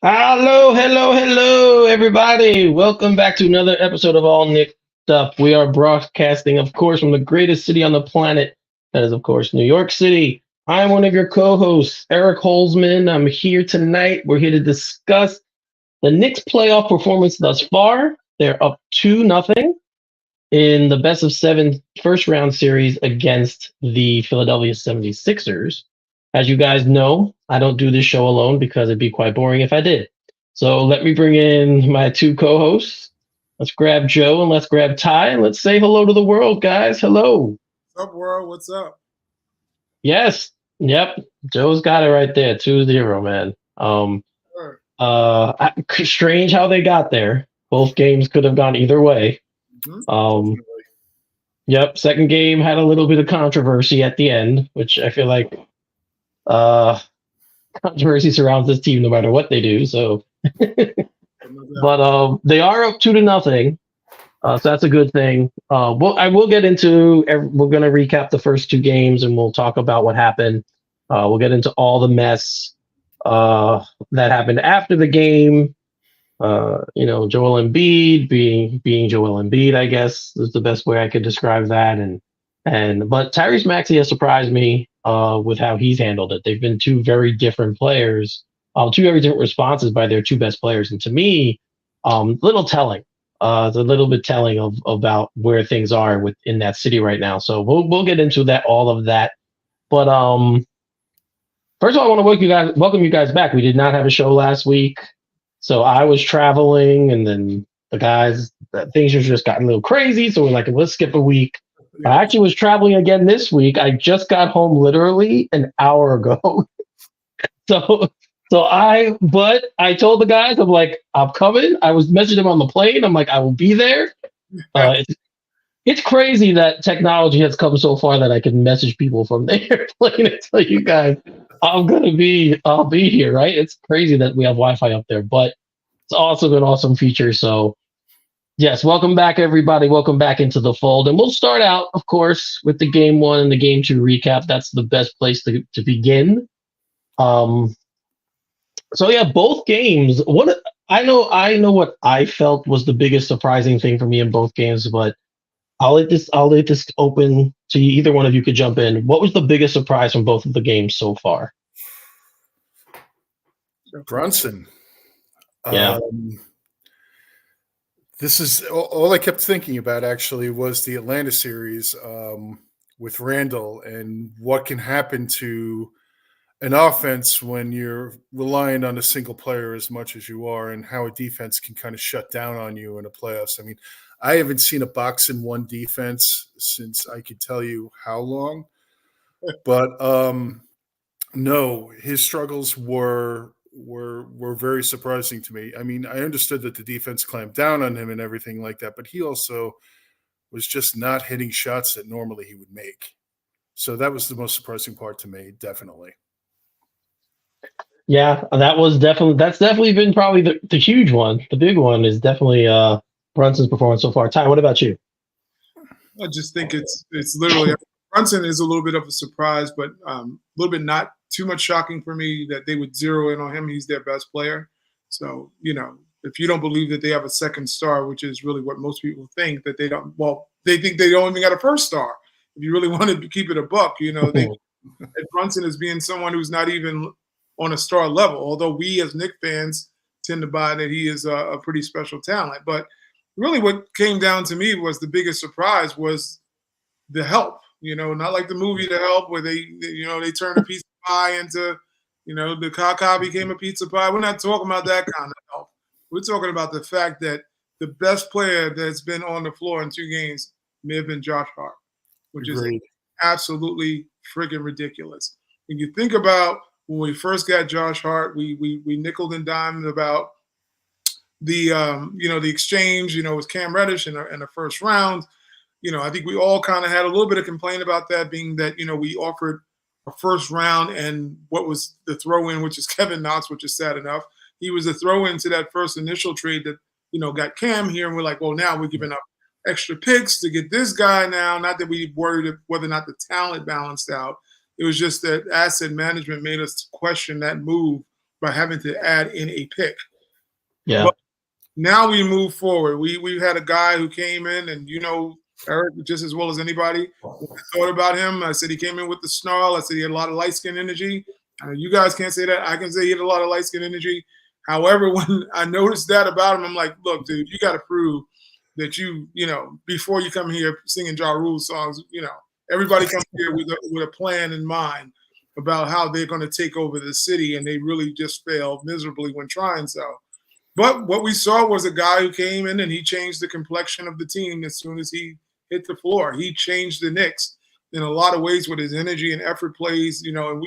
Hello, hello, hello, everybody. Welcome back to another episode of All Nick Stuff. We are broadcasting, of course, from the greatest city on the planet. That is, of course, New York City. I'm one of your co-hosts, Eric Holzman. I'm here tonight. We're here to discuss the Knicks playoff performance thus far. They're up 2-0 in the best of seven first round series against the Philadelphia 76ers. As you guys know, I don't do this show alone because it'd be quite boring if I did. So let me bring in my two co-hosts. Let's grab Joe and let's grab Ty and let's say hello to the world, guys. Hello. What's up, world? What's up? Yes. Yep. Joe's got it right there. 2-0, man. Sure. Strange how they got there. Both games could have gone either way. Mm-hmm. Yep. Second game had a little bit of controversy at the end, which I feel like controversy surrounds this team no matter what they do. So, but they are up 2-0. So that's a good thing. I will get into. We're going to recap the first two games and we'll talk about what happened. We'll get into all the mess that happened after the game. Joel Embiid being Joel Embiid, I guess is the best way I could describe that. But Tyrese Maxey has surprised me with how he's handled it. They've been two very different players, two very different responses by their two best players, and to me, little telling. It's a little bit telling about where things are within that city right now. So we'll get into that, all of that. But first of all, I want to welcome you guys back. We did not have a show last week. So I was traveling, and then the guys, things just gotten a little crazy. So we're like, let's skip a week. I actually was traveling again this week. I just got home literally an hour ago. But I told the guys, I'm like, I'm coming. I was messaging them on the plane. I'm like, I will be there. It's crazy that technology has come so far that I can message people from the airplane and tell you guys, I'll be here, right? It's crazy that we have Wi-Fi up there, but it's also an awesome feature. So yes, welcome back, everybody. Welcome back into the fold. And we'll start out, of course, with the game one and the game two recap. That's the best place to begin. So yeah, both games. I know what I felt was the biggest surprising thing for me in both games, but I'll let this open to you. Either one of you could jump in. What was the biggest surprise from both of the games so far? Brunson. Yeah. This is all I kept thinking about, actually, was the Atlanta series with Randall and what can happen to an offense when you're relying on a single player as much as you are, and how a defense can kind of shut down on you in the playoffs. I mean, I haven't seen a box and one defense since I could tell you how long. But no, his struggles were very surprising to me. I mean, I understood that the defense clamped down on him and everything like that, but he also was just not hitting shots that normally he would make. So that was the most surprising part to me, definitely. Yeah, that's definitely been probably the huge one. The big one is definitely Brunson's performance so far. Ty, what about you? I just think it's literally Brunson is a little bit of a surprise, but a little bit not too much shocking for me that they would zero in on him. He's their best player. So, if you don't believe that they have a second star, which is really what most people think, that they don't, well, they think they don't even got a first star. If you really wanted to keep it a buck, they Brunson as being someone who's not even on a star level, although we as Knicks fans tend to buy that he is a pretty special talent. But really what came down to me was the biggest surprise was the help, not like the movie The Help where they turn a piece of pie into, the caca became a pizza pie. We're not talking about that kind of help. We're talking about the fact that the best player that's been on the floor in two games may have been Josh Hart, which Agreed. is absolutely friggin' ridiculous. When you think about when we first got Josh Hart, we nickeled and dimed about the the exchange, with Cam Reddish in the first round. I think we all kind of had a little bit of complaint about that, being that we offered a first round and what was the throw in, which is Kevin Knox, which is sad enough. He was a throw in to that first initial trade that got Cam here, and we're like, well, now we're giving up extra picks to get this guy now. Not that we worried whether or not the talent balanced out. It was just that asset management made us question that move by having to add in a pick. Yeah. But now we move forward. We've had a guy who came in, and Eric, just as well as anybody, when I thought about him, I said he came in with the snarl. I said he had a lot of light skin energy. You guys can't say that. I can say he had a lot of light skin energy. However, when I noticed that about him, I'm like, look, dude, you got to prove that before you come here singing Ja Rule songs, everybody comes here with a plan in mind about how they're going to take over the city, and they really just failed miserably when trying so. But what we saw was a guy who came in and he changed the complexion of the team as soon as he hit the floor. He changed the Knicks in a lot of ways with his energy and effort plays, and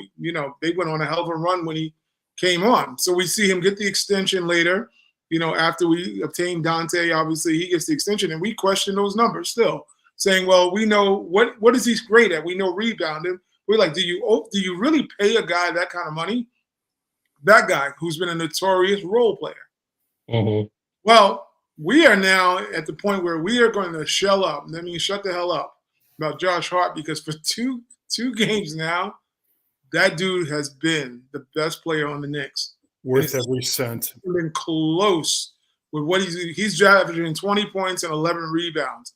they went on a hell of a run when he came on. So we see him get the extension later, after we obtained Dante. Obviously he gets the extension, and we question those numbers still, saying, well, we know what is he great at? We know rebounding. We're like, do you really pay a guy that kind of money? That guy who's been a notorious role player. Mm-hmm. Well, we are now at the point where we are going to shell up. That means shut the hell up about Josh Hart, because for two games now, that dude has been the best player on the Knicks. Worth every cent. Been close with what he's averaging 20 points and 11 rebounds.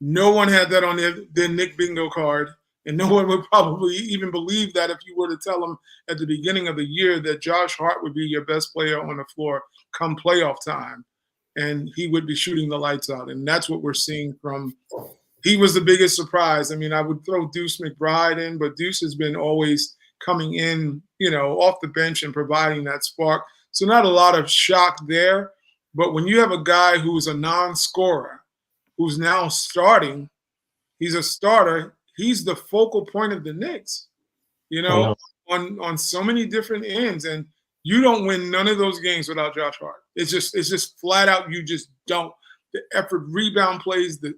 No one had that on their Nick bingo card, and no one would probably even believe that if you were to tell them at the beginning of the year that Josh Hart would be your best player on the floor come playoff time, and he would be shooting the lights out. And that's what we're seeing from – he was the biggest surprise. I mean, I would throw Deuce McBride in, but Deuce has been always coming in, off the bench and providing that spark. So not a lot of shock there. But when you have a guy who's a non-scorer, who's now starting, he's a starter, he's the focal point of the Knicks, on so many different ends. And you don't win none of those games without Josh Hart. It's just flat out, you just don't. The effort, rebound plays, the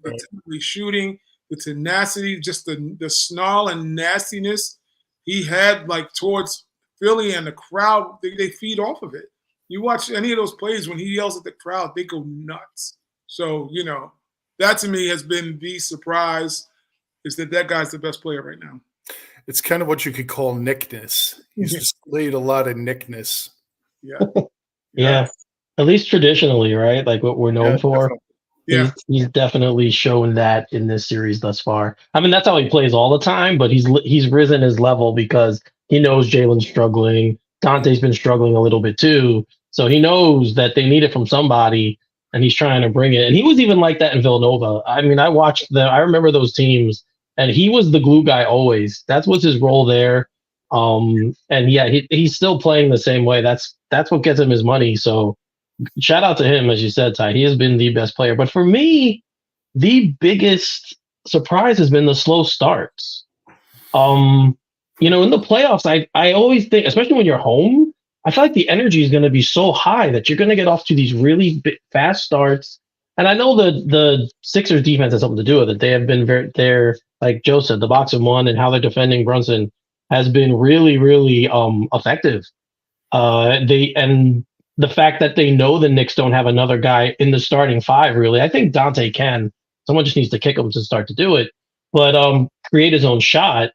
shooting, the tenacity, just the snarl and nastiness he had towards Philly, and the crowd, they feed off of it. You watch any of those plays when he yells at the crowd, they go nuts. So, that to me has been the surprise, is that guy's the best player right now. It's kind of what you could call nickness. He's displayed a lot of nickness. Yeah. Yeah. At least traditionally, right? Like what we're known for. Definitely. Yeah. He's definitely shown that in this series thus far. I mean, that's how he plays all the time, but he's risen his level because he knows Jalen's struggling. Dante's been struggling a little bit too. So he knows that they need it from somebody, and he's trying to bring it. And he was even like that in Villanova. I mean, I remember those teams, and he was the glue guy always. That was his role there. And yeah, he's still playing the same way. That's what gets him his money. So shout out to him, as you said, Ty. He has been the best player. But for me, the biggest surprise has been the slow starts. In the playoffs, I always think, especially when you're home, I feel like the energy is going to be so high that you're going to get off to these really fast starts. And I know the Sixers defense has something to do with it. They have been they're like Joe said, the box of one and how they're defending Brunson has been really, really effective. The fact that they know the Knicks don't have another guy in the starting five, really. I think Dante can. Someone just needs to kick him to start to do it. But create his own shot.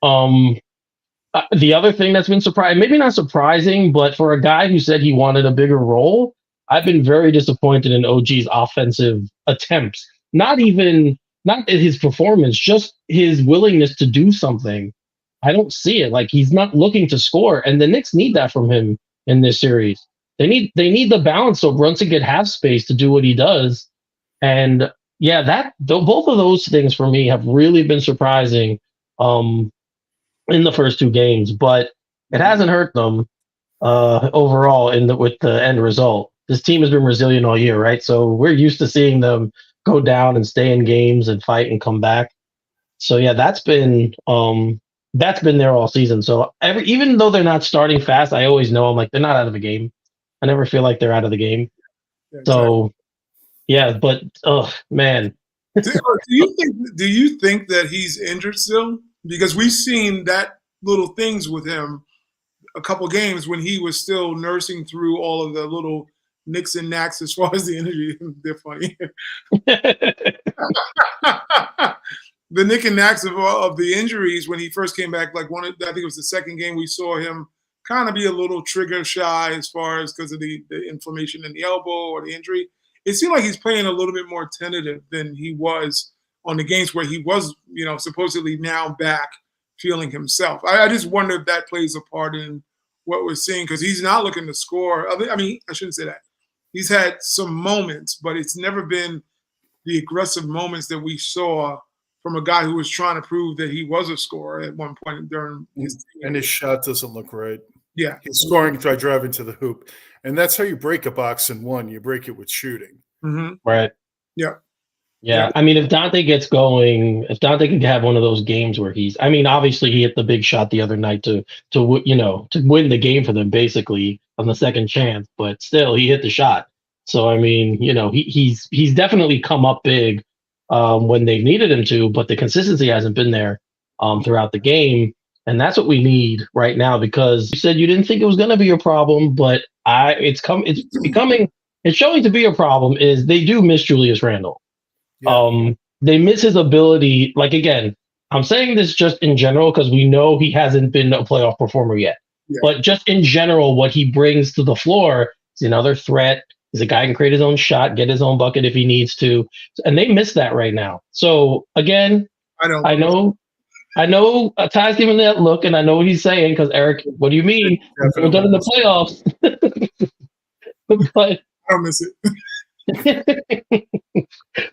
The other thing that's been surprising, maybe not surprising, but for a guy who said he wanted a bigger role, I've been very disappointed in OG's offensive attempts. Not his performance, just his willingness to do something. I don't see it. Like, he's not looking to score, and the Knicks need that from him in this series. They need the balance so Brunson can have space to do what he does. And yeah, both of those things for me have really been surprising in the first two games, but it hasn't hurt them overall with the end result. This team has been resilient all year, right? So we're used to seeing them go down and stay in games and fight and come back. So yeah, that's been there all season. So even though they're not starting fast, I always know I'm like, they're not out of the game. I never feel like they're out of the game. Exactly. So yeah, but oh man. Do you think that he's injured still? Because we've seen that little things with him a couple games when he was still nursing through all of the little nicks and knacks as far as the injury. They're funny. The nick and knacks of the injuries when he first came back, I think it was the second game we saw him kind of be a little trigger shy as far as because of the inflammation in the elbow or the injury. It seemed like he's playing a little bit more tentative than he was on the games where he was, supposedly now back feeling himself. I just wonder if that plays a part in what we're seeing because he's not looking to score. I mean, I shouldn't say that. He's had some moments, but it's never been the aggressive moments that we saw from a guy who was trying to prove that he was a scorer at one point during his team. And his shot doesn't look right. Yeah. He's scoring by driving to the hoop. And that's how you break a box in one. You break it with shooting. Mm-hmm. Right. Yeah. Yeah. I mean, if Dante gets going, if Dante can have one of those games where obviously he hit the big shot the other night to win the game for them basically on the second chance, but still he hit the shot. So, I mean, he's definitely come up big when they've needed him to, but the consistency hasn't been there throughout the game. And that's what we need right now because you said you didn't think it was going to be a problem, but it's showing to be a problem is they do miss Julius Randle. Yeah. They miss his ability. Like, again, I'm saying this just in general because we know he hasn't been a playoff performer yet. Yeah. But just in general, what he brings to the floor is another threat. He's a guy who can create his own shot, get his own bucket if he needs to. And they miss that right now. So, again, I know Ty's giving that look, and I know what he's saying because, Eric, what do you mean? We're done in the playoffs. But I don't miss it.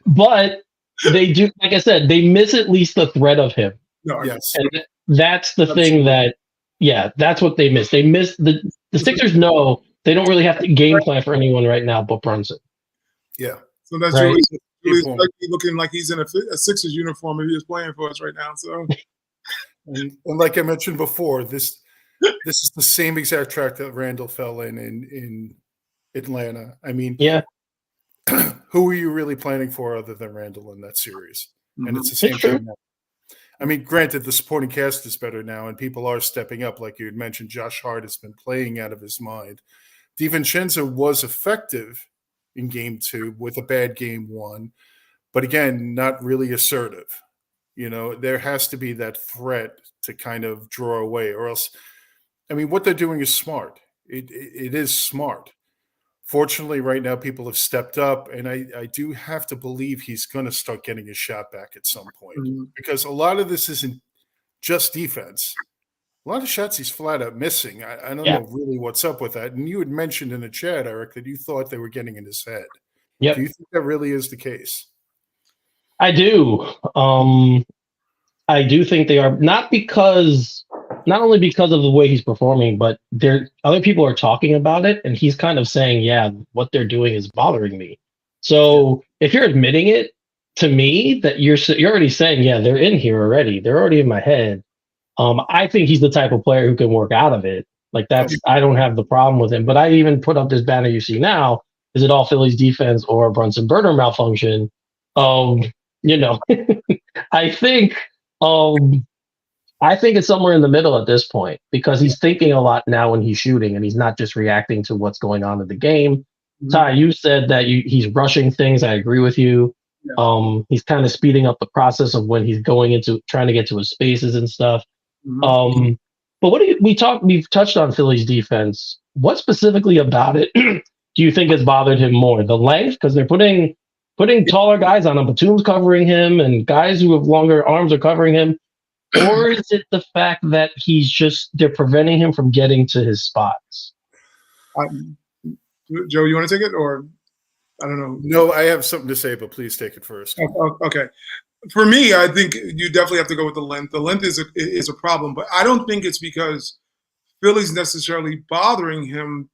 But they do, like I said, they miss at least the threat of him. No, yes. And that's the thing that's what they miss. They miss the Sixers know they don't really have to game plan for anyone right now but Brunson. Yeah. So that's right. Really looking like he's in a Sixers uniform if he was playing for us right now. So, and like I mentioned before, this is the same exact track that Randall fell in Atlanta. I mean, yeah. Who were you really planning for other than Randall in that series? Mm-hmm. And it's the same thing now. I mean, granted, the supporting cast is better now, and people are stepping up. Like you had mentioned, Josh Hart has been playing out of his mind. DiVincenzo was effective in game 2 with a bad game 1, but again, not really assertive. There has to be that threat to kind of draw away, or else, I mean, what they're doing is smart. It is smart. Fortunately, right now, people have stepped up, and I do have to believe he's going to start getting his shot back at some point because a lot of this isn't just defense. A lot of shots he's flat out missing. I don't know really what's up with that. And you had mentioned in the chat, Eric, that you thought they were getting in his head. Yep. Do you think that really is the case? I do. I do think they are, not only because of the way he's performing, but other people are talking about it, and he's kind of saying, yeah, what they're doing is bothering me. So if you're admitting it to me, that you're already saying, yeah, they're in here already. They're already in my head. I think he's the type of player who can work out of it. Like I don't have the problem with him. But I even put up this banner you see now. Is it all Philly's defense or Brunson burner malfunction? I think it's somewhere in the middle at this point because he's thinking a lot now when he's shooting and he's not just reacting to what's going on in the game. Mm-hmm. Ty, you said that he's rushing things. I agree with you. Yeah. He's kind of speeding up the process of when he's going into trying to get to his spaces and stuff. Mm-hmm. But we've touched on Philly's defense. What specifically about it do you think has bothered him more? The length, because they're putting taller guys on him, Batum's covering him, and guys who have longer arms are covering him. Or is it the fact that they're preventing him from getting to his spots? Joe, you want to take it, or I don't know? No, I have something to say, but please take it first. Okay. For me, I think you definitely have to go with the length. The length is a problem, but I don't think it's because Philly's necessarily bothering him,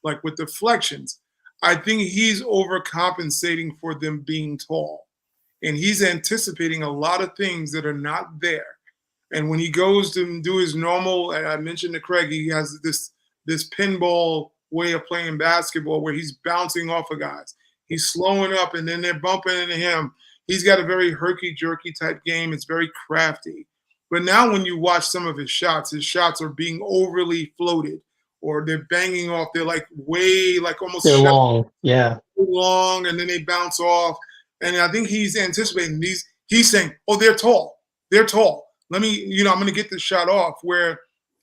like with deflections. I think he's overcompensating for them being tall, and he's anticipating a lot of things that are not there. And when he goes to do his normal, I mentioned to Craig, he has this pinball way of playing basketball where he's bouncing off of guys. He's slowing up, and then they're bumping into him. He's got a very herky-jerky type game. It's very crafty. But now when you watch some of his shots are being overly floated, or they're banging off. They're like almost they're long. Yeah. Long, and then they bounce off. And I think he's anticipating these. He's saying, oh, they're tall. They're tall. Let me, I'm going to get this shot off, where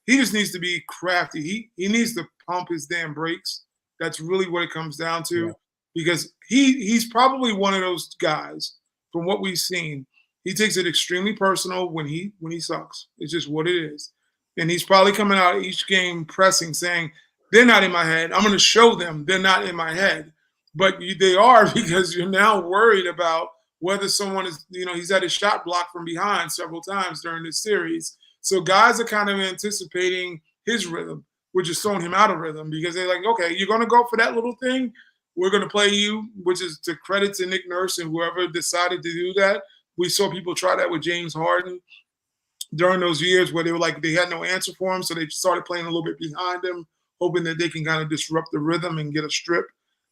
he just needs to be crafty. He needs to pump his damn brakes. That's really what it comes down to, because he's probably one of those guys. From what we've seen, he takes it extremely personal when he sucks. It's just what it is, and he's probably coming out each game pressing, saying they're not in my head. I'm going to show them they're not in my head, but they are, because you're now worried about whether someone is, he's had his shot blocked from behind several times during this series. So guys are kind of anticipating his rhythm, which is throwing him out of rhythm, because they're like, okay, you're going to go for that little thing. We're going to play you, which is to credit to Nick Nurse and whoever decided to do that. We saw people try that with James Harden during those years where they were like, they had no answer for him. So they started playing a little bit behind him, hoping that they can kind of disrupt the rhythm and get a strip.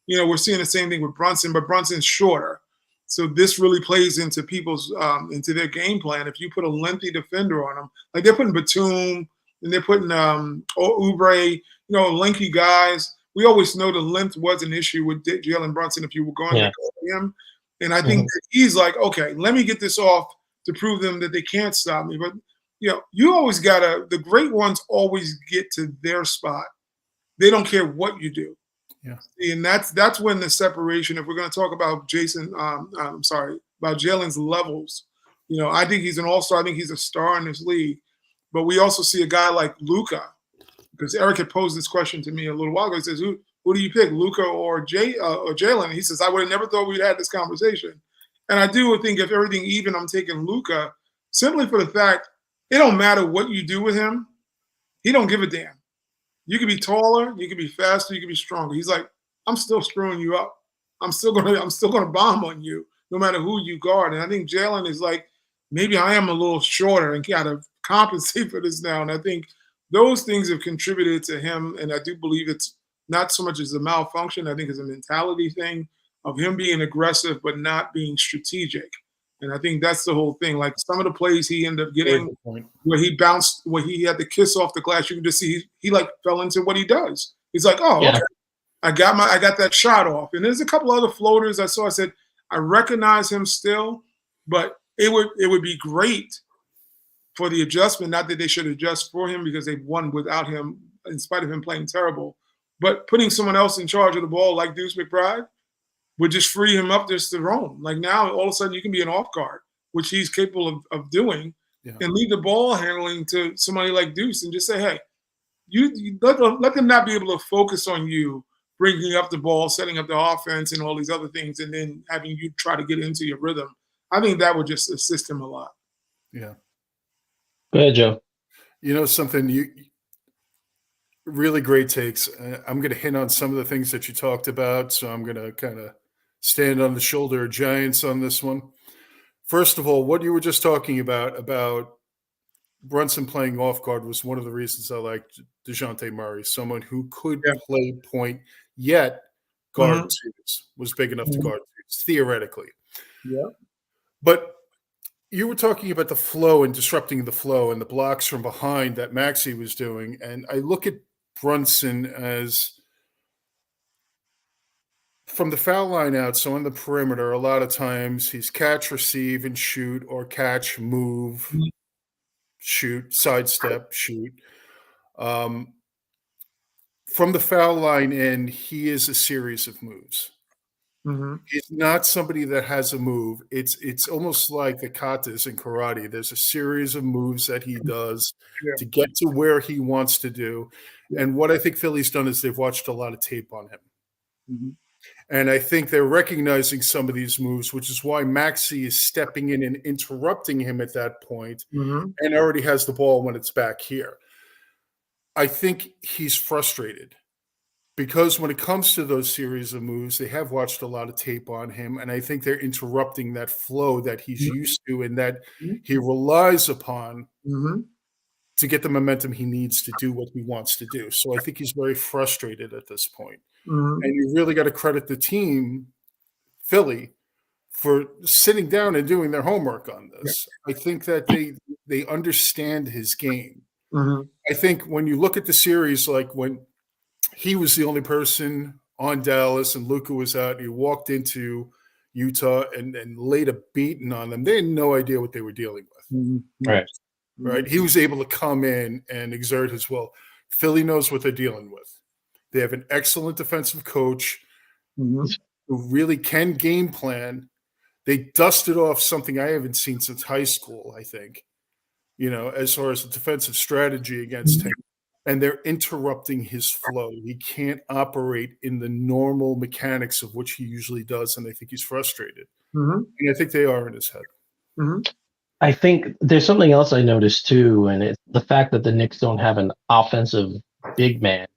We're seeing the same thing with Brunson, but Brunson's shorter. So this really plays into people's into their game plan. If you put a lengthy defender on them, like they're putting Batum and they're putting Oubre, lengthy guys. We always know the length was an issue with Jalen Brunson if you were going to go him. And I think that he's like, okay, let me get this off to prove them that they can't stop me. But you always the great ones always get to their spot. They don't care what you do. Yeah. And that's when the separation, if we're going to talk about about Jalen's levels, I think he's an all-star. I think he's a star in this league. But we also see a guy like Luka, because Eric had posed this question to me a little while ago. He says, who do you pick, Luka or Jalen? And he says, I would have never thought we'd had this conversation. And I do think if everything even, I'm taking Luka, simply for the fact it don't matter what you do with him. He don't give a damn. You could be taller, you could be faster, you could be stronger. He's like, I'm still screwing you up. I'm still gonna bomb on you, no matter who you guard. And I think Jalen is like, maybe I am a little shorter and gotta compensate for this now. And I think those things have contributed to him. And I do believe it's not so much as a malfunction. I think it's a mentality thing of him being aggressive but not being strategic. And I think that's the whole thing. Like some of the plays he ended up getting where he bounced, where he had to kiss off the glass, you can just see he like fell into what he does. He's like, oh, okay, I got that shot off. And there's a couple other floaters I saw. I said, I recognize him still, but it would be great for the adjustment. Not that they should adjust for him because they've won without him, in spite of him playing terrible. But putting someone else in charge of the ball like Deuce McBride would just free him up just to roam. Like now, all of a sudden, you can be an off guard, which he's capable of doing, and leave the ball handling to somebody like Deuce and just say, hey, you let them not be able to focus on you bringing up the ball, setting up the offense and all these other things, and then having you try to get into your rhythm. I think that would just assist him a lot. Yeah. Go ahead, Joe. Something really great takes. I'm going to hint on some of the things that you talked about, so I'm going to kind of stand on the shoulder of giants on this one. First of all, what you were just talking about Brunson playing off guard was one of the reasons I liked DeJounte Murray, someone who could play point, yet guard twos, was big enough to guard twos, theoretically. Yeah. But you were talking about the flow and disrupting the flow and the blocks from behind that Maxey was doing, and I look at Brunson as from the foul line out, so on the perimeter, a lot of times he's catch, receive, and shoot, or catch, move, shoot, sidestep, shoot. From the foul line in, he is a series of moves. He's not somebody that has a move. It's almost like the katas in karate. There's a series of moves that he does to get to where he wants to do. And what I think Philly's done is they've watched a lot of tape on him. And I think they're recognizing some of these moves, which is why Maxey is stepping in and interrupting him at that point and already has the ball when it's back here. I think he's frustrated because when it comes to those series of moves, they have watched a lot of tape on him, and I think they're interrupting that flow that he's used to and that he relies upon to get the momentum he needs to do what he wants to do. So I think he's very frustrated at this point. And you really got to credit the team, Philly, for sitting down and doing their homework on this. I think that they understand his game. I think when you look at the series, like when he was the only person on Dallas and Luka was out, he walked into Utah and laid a beating on them. They had no idea what they were dealing with. Right. right? He was able to come in and exert his will. Philly knows what they're dealing with. They have an excellent defensive coach who really can game plan. They dusted off something I haven't seen since high school, I think, as far as the defensive strategy against him. And they're interrupting his flow. He can't operate in the normal mechanics of which he usually does, and I think he's frustrated. And I think they are in his head. I think there's something else I noticed too, and it's the fact that the Knicks don't have an offensive big man.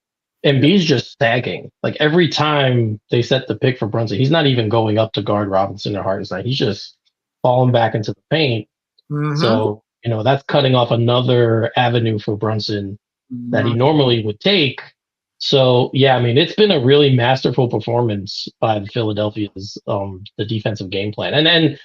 Embiid's just sagging. Like every time they set the pick for Brunson, he's not even going up to guard Robinson or Hartenstein. He's just falling back into the paint. So, that's cutting off another avenue for Brunson that he normally would take. So, yeah, I mean, it's been a really masterful performance by Philadelphia's the defensive game plan. And then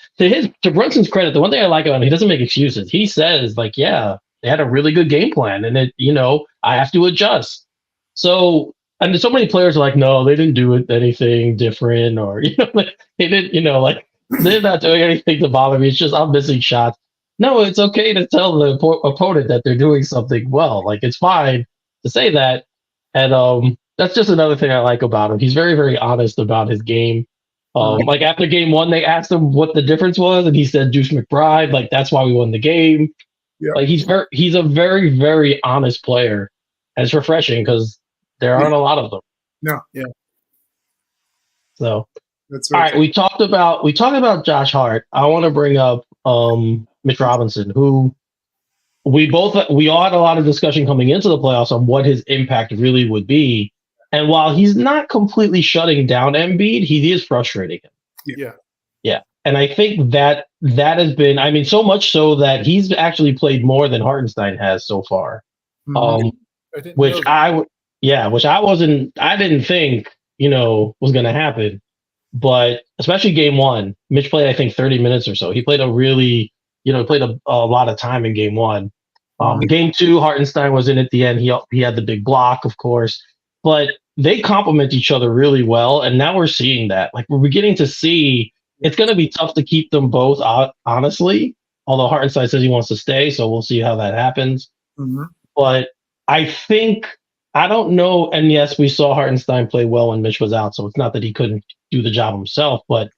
to Brunson's credit, the one thing I like about him, he doesn't make excuses. He says, like, yeah, they had a really good game plan, and I have to adjust. So, and so many players are like, no, they didn't do anything different, or they didn't, they're not doing anything to bother me. It's just I'm missing shots. No, it's okay to tell the opponent that they're doing something well. Like it's fine to say that, and that's just another thing I like about him. He's very, very honest about his game. Like after game one, they asked him what the difference was, and he said Deuce McBride. Like that's why we won the game. Yeah. Like he's a very, very honest player, and it's refreshing because there aren't a lot of them. No, yeah. So that's right. All right. We talked about Josh Hart. I want to bring up Mitch Robinson, who we all had a lot of discussion coming into the playoffs on what his impact really would be. And while he's not completely shutting down Embiid, he is frustrating him. Yeah. And I think that has been, I mean, so much so that he's actually played more than Hartenstein has so far. Which I didn't think, was going to happen. But especially game one, Mitch played, I think, 30 minutes or so. He played played a lot of time in game one. Game two, Hartenstein was in at the end. He had the big block, of course. But they complement each other really well. And now we're seeing that. Like, we're beginning to see it's going to be tough to keep them both out, honestly. Although Hartenstein says he wants to stay, so we'll see how that happens. But I think, I don't know. And yes, we saw Hartenstein play well when Mitch was out. So it's not that he couldn't do the job himself, but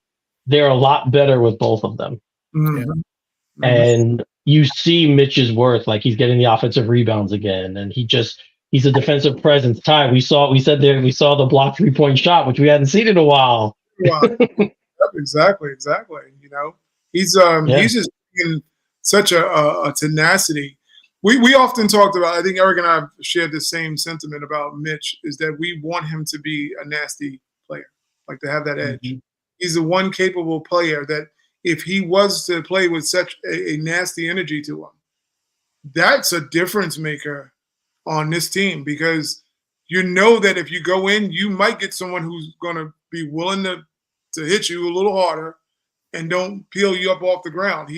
they're a lot better with both of them. And you see Mitch's worth, like he's getting the offensive rebounds again, and he's a defensive presence. Ty, we saw the blocked 3-point shot, which we hadn't seen in a while. Exactly. He's just in such a tenacity. We often talked about, I think Eric and I have shared the same sentiment about Mitch, is that we want him to be a nasty player, like to have that edge. He's the one capable player that if he was to play with such a nasty energy to him, that's a difference maker on this team, because that if you go in, you might get someone who's going to be willing to hit you a little harder and don't peel you up off the ground.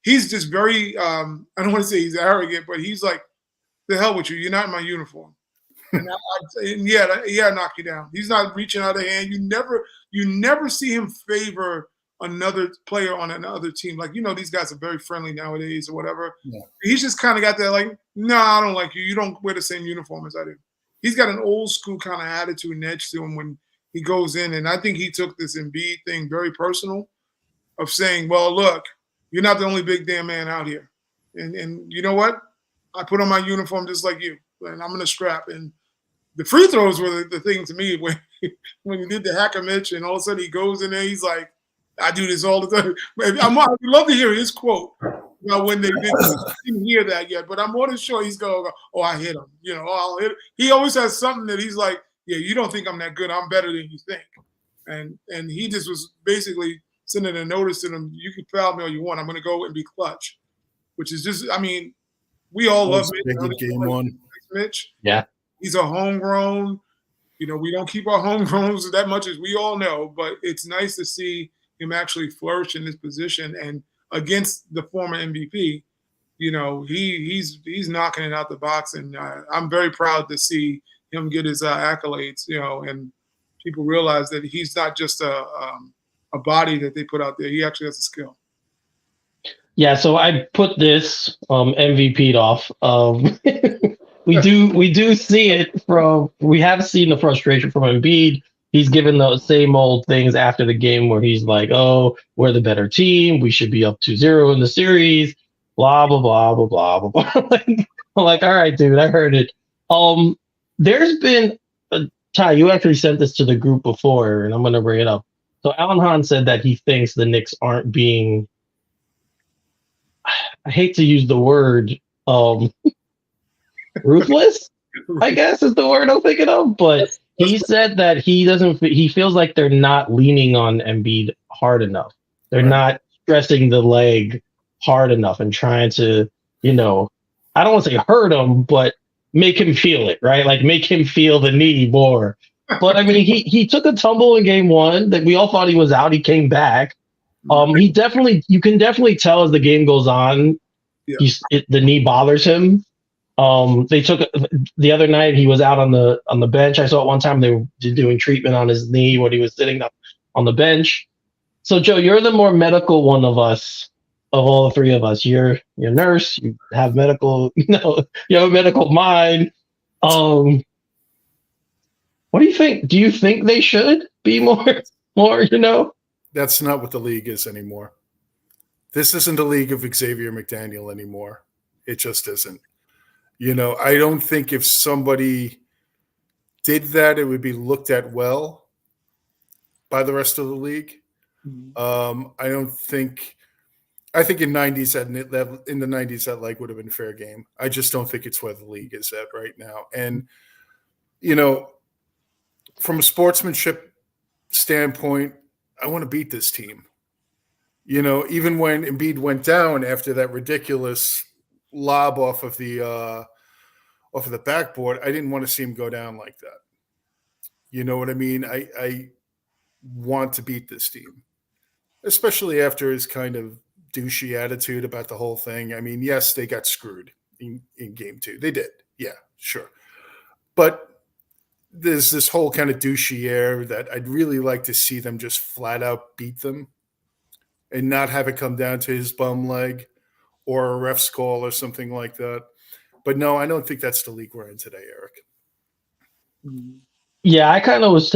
He's just very, I don't want to say he's arrogant, but he's like, the hell with you. You're not in my uniform. And knock you down. He's not reaching out a hand. You never see him favor another player on another team. Like, these guys are very friendly nowadays or whatever. Yeah. He's just kind of got that like, I don't like you. You don't wear the same uniform as I do. He's got an old school kind of attitude and edge to him when he goes in. And I think he took this Embiid thing very personal, of saying, well, look, you're not the only big damn man out here. And you know what? I put on my uniform just like you, and I'm going to strap. And the free throws were the thing to me when he did the hacker Mitch, and all of a sudden he goes in there, he's like, I do this all the time. I'd love to hear his quote. When they didn't hear that yet, but I'm more than sure he's going to go, oh, I hit him. I'll hit him. He always has something that he's like, yeah, you don't think I'm that good. I'm better than you think. And he just was basically sending a notice to them, you can foul me all you want. I'm going to go and be clutch, which is just, I mean, we all love Mitch. Yeah. He's a homegrown. We don't keep our homegrowns that much, as we all know, but it's nice to see him actually flourish in this position. And against the former MVP, he's knocking it out the box. And I'm very proud to see him get his accolades, and people realize that he's not just a body that they put out there. He actually has a skill. Yeah, so I put this MVP'd off. We do see it from we have seen the frustration from Embiid. He's given those same old things after the game where he's like, "Oh, we're the better team. We should be up 2-0 in the series." Blah blah blah blah blah blah blah. I'm like, all right, dude, I heard it. There's been Ty, you actually sent this to the group before, and I'm going to bring it up. So Alan Hahn said that he thinks the Knicks aren't being. I hate to use the word ruthless, I guess is the word I'm thinking of. But he said that he feels like they're not leaning on Embiid hard enough. They're not stressing the leg hard enough and trying to, I don't want to say hurt him, but make him feel it, right? Like make him feel the knee more. But I mean, he took a tumble in game one that we all thought he was out. He came back. You can definitely tell as the game goes on, the knee bothers him. They took the other night. He was out on the bench. I saw it one time. They were doing treatment on his knee when he was sitting up on the bench. So Joe, you're the more medical one of us, of all the three of us. You're a nurse. You have medical. You have a medical mind. What do you think? Do you think they should be more? That's not what the league is anymore. This isn't a league of Xavier McDaniel anymore. It just isn't. I don't think if somebody did that, it would be looked at well by the rest of the league. I think in the 90s that like would have been fair game. I just don't think it's where the league is at right now. And, from a sportsmanship standpoint, I want to beat this team. Even when Embiid went down after that ridiculous lob off of the backboard, I didn't want to see him go down like that. You know what I mean? I want to beat this team, especially after his kind of douchey attitude about the whole thing. I mean, yes, they got screwed in game two. They did. Yeah, sure. But there's this whole kind of douchey air that I'd really like to see them just flat out beat them and not have it come down to his bum leg or a ref's call or something like that. But no, I don't think that's the league we're in today, Eric. Yeah, I kind of was.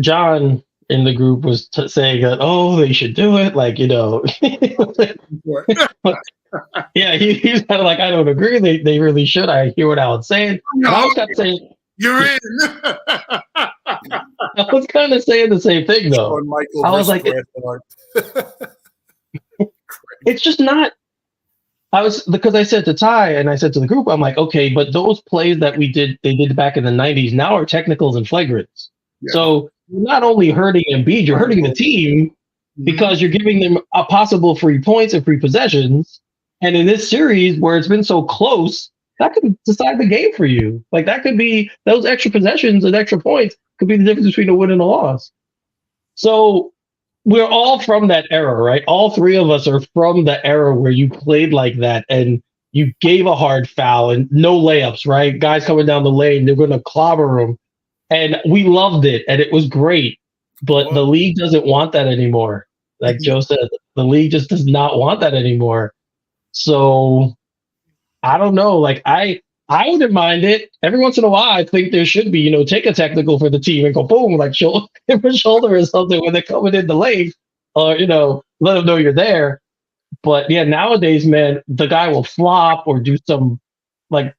John in the group was saying that, they should do it. Like, yeah, he's kind of like, I don't agree. They really should. I hear what Alan's saying. And I was kind of saying, you're in. I was kind of saying the same thing though. I was like, it's just not. Because I said to Ty and I said to the group, I'm like, okay, but those plays that they did back in the 90s now are technicals and flagrants. Yeah. So you're not only hurting Embiid, you're hurting the team because you're giving them a possible free points and free possessions. And in this series where it's been so close, that could decide the game for you. Like that could be those extra possessions and extra points could be the difference between a win and a loss. So we're all from that era, right? All three of us are from the era where you played like that and you gave a hard foul and no layups, right? Guys coming down the lane, they're going to clobber them. And we loved it and it was great. But the league doesn't want that anymore. Like Joe said, the league just does not want that anymore. So I don't know. Like I wouldn't mind it. Every once in a while, I think there should be, take a technical for the team and go boom, like shoulder or something when they're coming in the lane, or let them know you're there. But yeah, nowadays, man, the guy will flop or do some like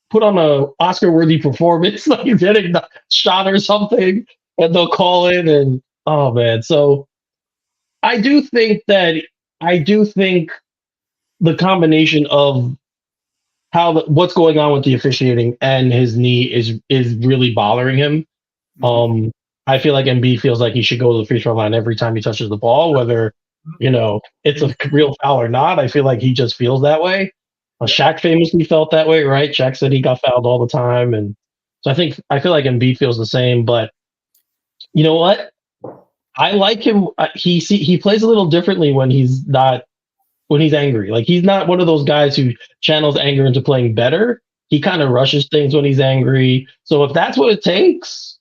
put on a Oscar-worthy performance, like he's getting the shot or something, and they'll call in and oh man. So I do think the combination of what's going on with the officiating and his knee is really bothering him. I feel like Embiid feels like he should go to the free throw line every time he touches the ball, whether it's a real foul or not. I feel like he just feels that way. Shaq famously felt that way, right? Shaq said he got fouled all the time, and so I feel like Embiid feels the same. But you know what? I like him. He plays a little differently when he's angry. Like he's not one of those guys who channels anger into playing better. He kind of rushes things when he's angry. So if that's what it takes,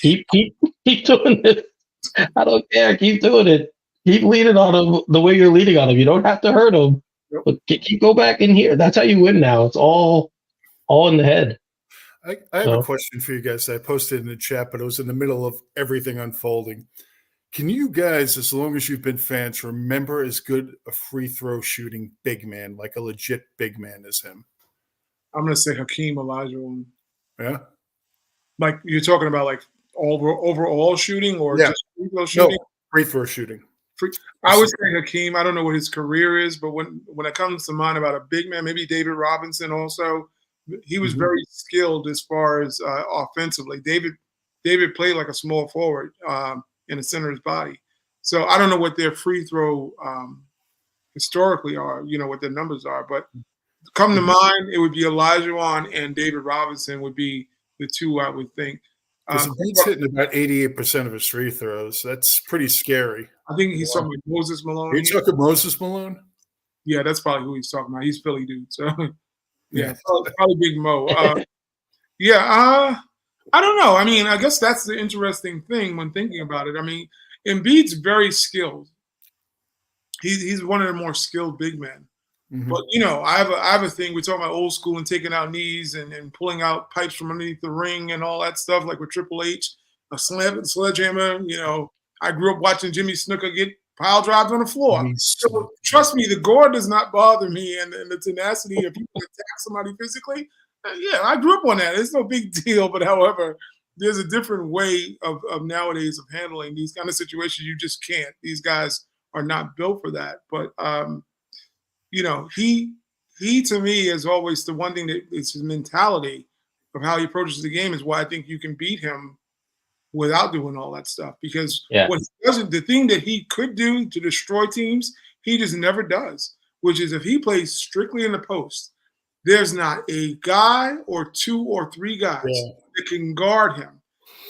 keep doing it. I don't care. Keep doing it. Keep leading on him the way you're leading on him. You don't have to hurt him, Yep. but go back in here. That's how you win now. It's all in the head. I have a question for you guys that I posted in the chat, but it was in the middle of everything unfolding. Can you guys, as long as you've been fans, remember as good a free throw shooting big man, like a legit big man as him? I'm going to say Hakeem Olajuwon. Yeah? Like you're talking about like overall shooting or just free throw shooting? No, free throw shooting. I would say Hakeem. I don't know what his career is, but when it comes to mind about a big man, maybe David Robinson also. He was very skilled as far as offensively. David played like a small forward in the center of his body. So I don't know what their free throw historically are, what their numbers are. But come to mind, it would be Olajuwon and David Robinson would be the two I would think. Because Embiid's hitting about 88% of his free throws. That's pretty scary. I think he's talking about Moses Malone. Are you talking Moses Malone? Yeah, that's probably who he's talking about. He's Philly dude. So, yeah, probably Big Mo. I don't know. I mean, I guess that's the interesting thing when thinking about it. I mean, Embiid's very skilled. He's one of the more skilled big men. Mm-hmm. But, I have a thing. We're talking about old school and taking out knees and pulling out pipes from underneath the ring and all that stuff, like with Triple H, a sledgehammer. I grew up watching Jimmy Snuka get pile drives on the floor. So trust me, the gore does not bother me, and the tenacity of people attack somebody physically. Yeah, I grew up on that. It's no big deal. But however, there's a different way of nowadays of handling these kind of situations. You just can't. These guys are not built for that. But he to me is always the one thing that is his mentality of how he approaches the game is why I think you can beat him without doing all that stuff. Because what he doesn't, the thing that he could do to destroy teams, he just never does, which is if he plays strictly in the post, there's not a guy or two or three guys that can guard him.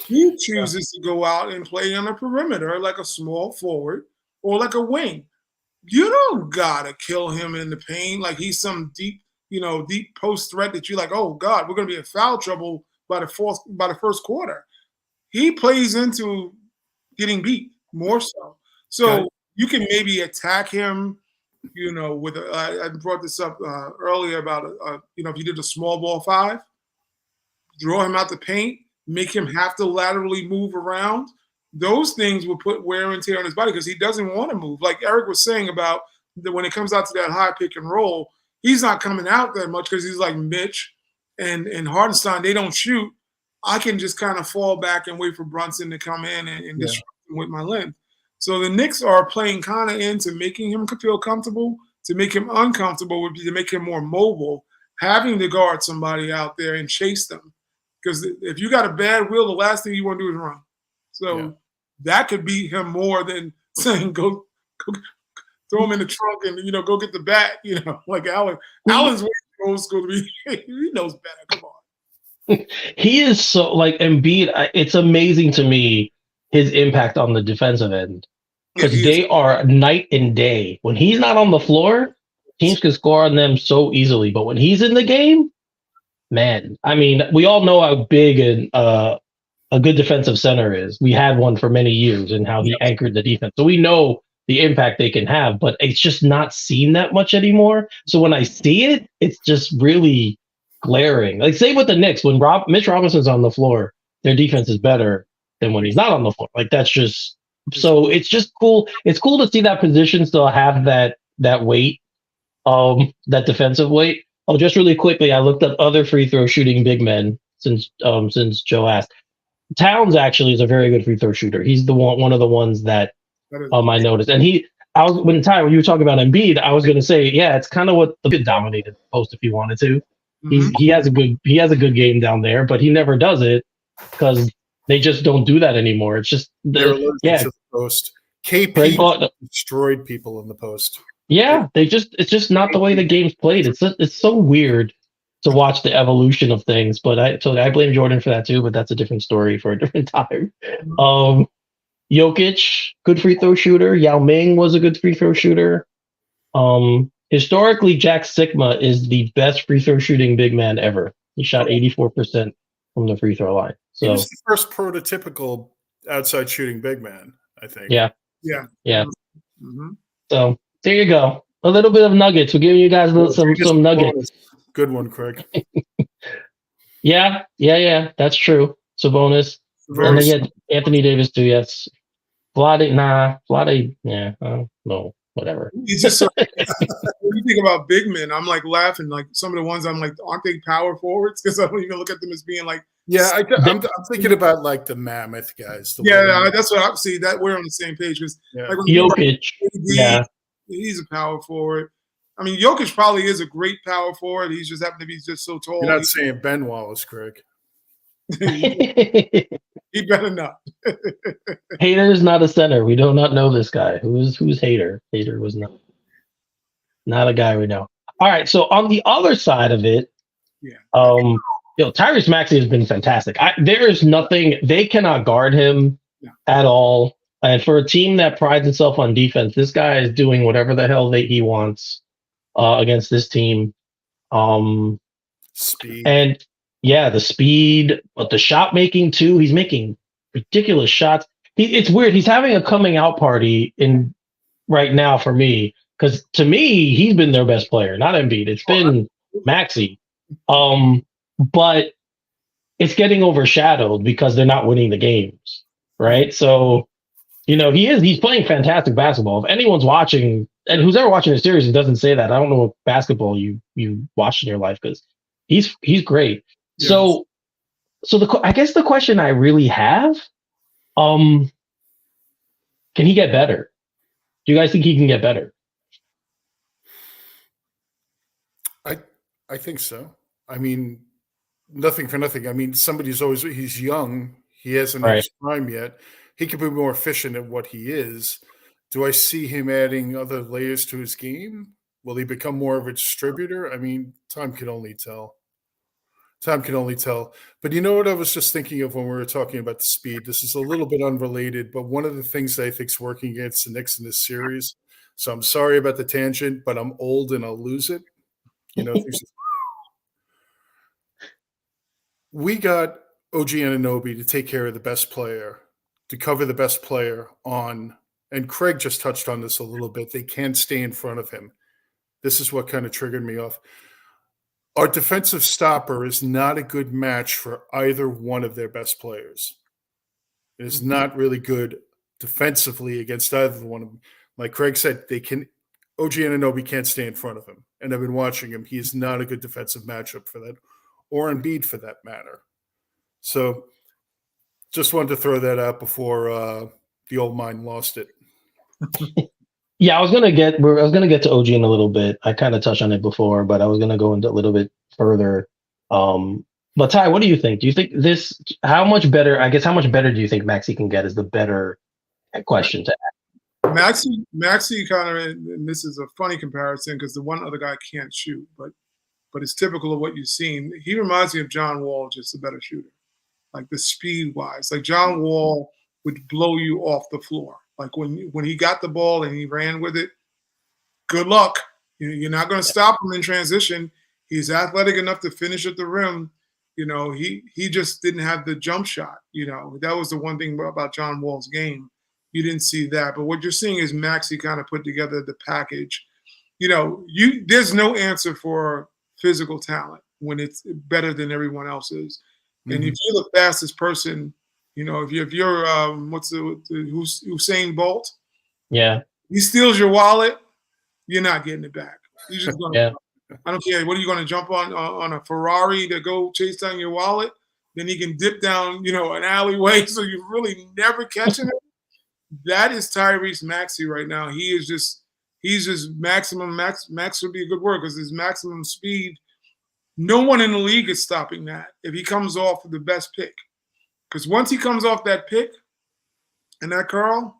He chooses to go out and play on the perimeter like a small forward or like a wing. You don't gotta kill him in the paint like he's some deep post threat that you're like, oh God, we're gonna be in foul trouble by the first quarter. He plays into getting beat more so. So you can maybe attack him, with I brought this up earlier about if you did a small ball 5, draw him out the paint, make him have to laterally move around. Those things will put wear and tear on his body because he doesn't want to move. Like Eric was saying about when it comes out to that high pick and roll, he's not coming out that much because he's like Mitch and Hartenstein. They don't shoot. I can just kind of fall back and wait for Brunson to come in and disrupt him with my length. So the Knicks are playing kind of into making him feel comfortable. To make him uncomfortable would be to make him more mobile, having to guard somebody out there and chase them. Because if you got a bad wheel, the last thing you want to do is run. So that could be him more than saying go throw him in the trunk and go get the bat. Like Allen. Allen's way old school to be. He knows better. Come on. He is so like Embiid. It's amazing to me his impact on the defensive end because they are night and day. When he's not on the floor, teams can score on them so easily. But when he's in the game, man, I mean, we all know how big a good defensive center is. We had one for many years and how he anchored the defense. So we know the impact they can have, but it's just not seen that much anymore. So when I see it, it's just really glaring. Like same with the Knicks, when Mitch Robinson's on the floor, their defense is better than when he's not on the floor. Like that's just so it's just cool. It's cool to see that position still have that weight, that defensive weight. Oh, just really quickly, I looked up other free throw shooting big men since Joe asked. Towns actually is a very good free throw shooter. He's the one of the ones that I noticed. And when you were talking about Embiid, I was going to say, it's kind of what the dominated post if he wanted to. Mm-hmm. He has a good game down there, but he never does it because they just don't do that anymore. It's just they're allergic to the post. KP destroyed people in the post. Yeah, it's just not the way the game's played. It's so weird to watch the evolution of things, but I blame Jordan for that too, but that's a different story for a different time. Jokic, good free throw shooter. Yao Ming was a good free throw shooter. Historically, Jack Sikma is the best free throw shooting big man ever. He shot 84% from the free throw line. So he was the first prototypical outside shooting big man, I think. Yeah. Mm-hmm. So there you go. A little bit of nuggets. We're giving you guys some nuggets. Good one, Craig. Yeah. That's true. Sabonis. And Very then yeah, Anthony Davis too. Yes. Vlade. Yeah. No. Whatever. He's just so. When you think about big men, I'm like laughing. Like some of the ones I'm like, aren't they power forwards? Because I don't even look at them as being like. Yeah, I'm thinking about like the mammoth guys. That's what I see. That we're on the same page because like when Jokic. Yeah. He's a power forward. I mean, Jokic probably is a great power forward. He's just happened to be just so tall. You're not saying Ben Wallace, Craig. He better not. Hater is not a center. We do not know this guy. Who's Hater? Hater was not a guy we know. All right. So on the other side of it, Tyrese Maxey has been fantastic. There is nothing they cannot guard him at all. And for a team that prides itself on defense, this guy is doing whatever the hell he wants against this team. Speed. And yeah, the speed, but the shot making too. He's making ridiculous shots. It's weird. He's having a coming out party right now for me, because to me, he's been their best player, not Embiid. It's been Maxey. But it's getting overshadowed because they're not winning the games, right? So, he's playing fantastic basketball. If anyone's watching, and who's ever watching the series and doesn't say that, I don't know what basketball you watched in your life, because he's great. Yes. So I guess the question I really have, can he get better? Do you guys think he can get better? I think so. I mean, nothing for nothing. I mean, he's young. He hasn't hit his prime yet. He could be more efficient at what he is. Do I see him adding other layers to his game? Will he become more of a distributor? I mean, time can only tell. But you know what I was just thinking of when we were talking about the speed? This is a little bit unrelated, but one of the things that I think is working against the Knicks in this series, so I'm sorry about the tangent, but I'm old and I'll lose it. We got OG Anunoby to take care of the best player, to cover the best player on, and Craig just touched on this a little bit. They can't stay in front of him. This is what kind of triggered me off. Our defensive stopper is not a good match for either one of their best players. It is not really good defensively against either one of them. Like Craig said, OG Anunoby can't stay in front of him. And I've been watching him. He is not a good defensive matchup for that, or Embiid for that matter. So just wanted to throw that out before the old mind lost it. Yeah, I was gonna get to OG in a little bit. I kind of touched on it before, but I was gonna go into a little bit further. But Ty, what do you think? Do you think how much better do you think Maxey can get is the better question to ask? Maxey kind of, and this is a funny comparison because the one other guy can't shoot, but it's typical of what you've seen. He reminds me of John Wall, just a better shooter. Like the speed wise, like John Wall would blow you off the floor. Like when he got the ball and he ran with it, good luck. You're not going to stop him in transition. He's athletic enough to finish at the rim. He just didn't have the jump shot. That was the one thing about John Wall's game. You didn't see that. But what you're seeing is Maxey kind of put together the package. There's no answer for physical talent when it's better than everyone else's. Mm-hmm. And if you're the fastest person, if you're Usain Bolt, he steals your wallet, you're not getting it back. You're just gonna, I don't care. What are you going to jump on a Ferrari to go chase down your wallet? Then he can dip down, an alleyway, so you're really never catching him. That is Tyrese Maxey right now. He's just maximum. Max would be a good word because his maximum speed. No one in the league is stopping that if he comes off the best pick. Because once he comes off that pick and that curl,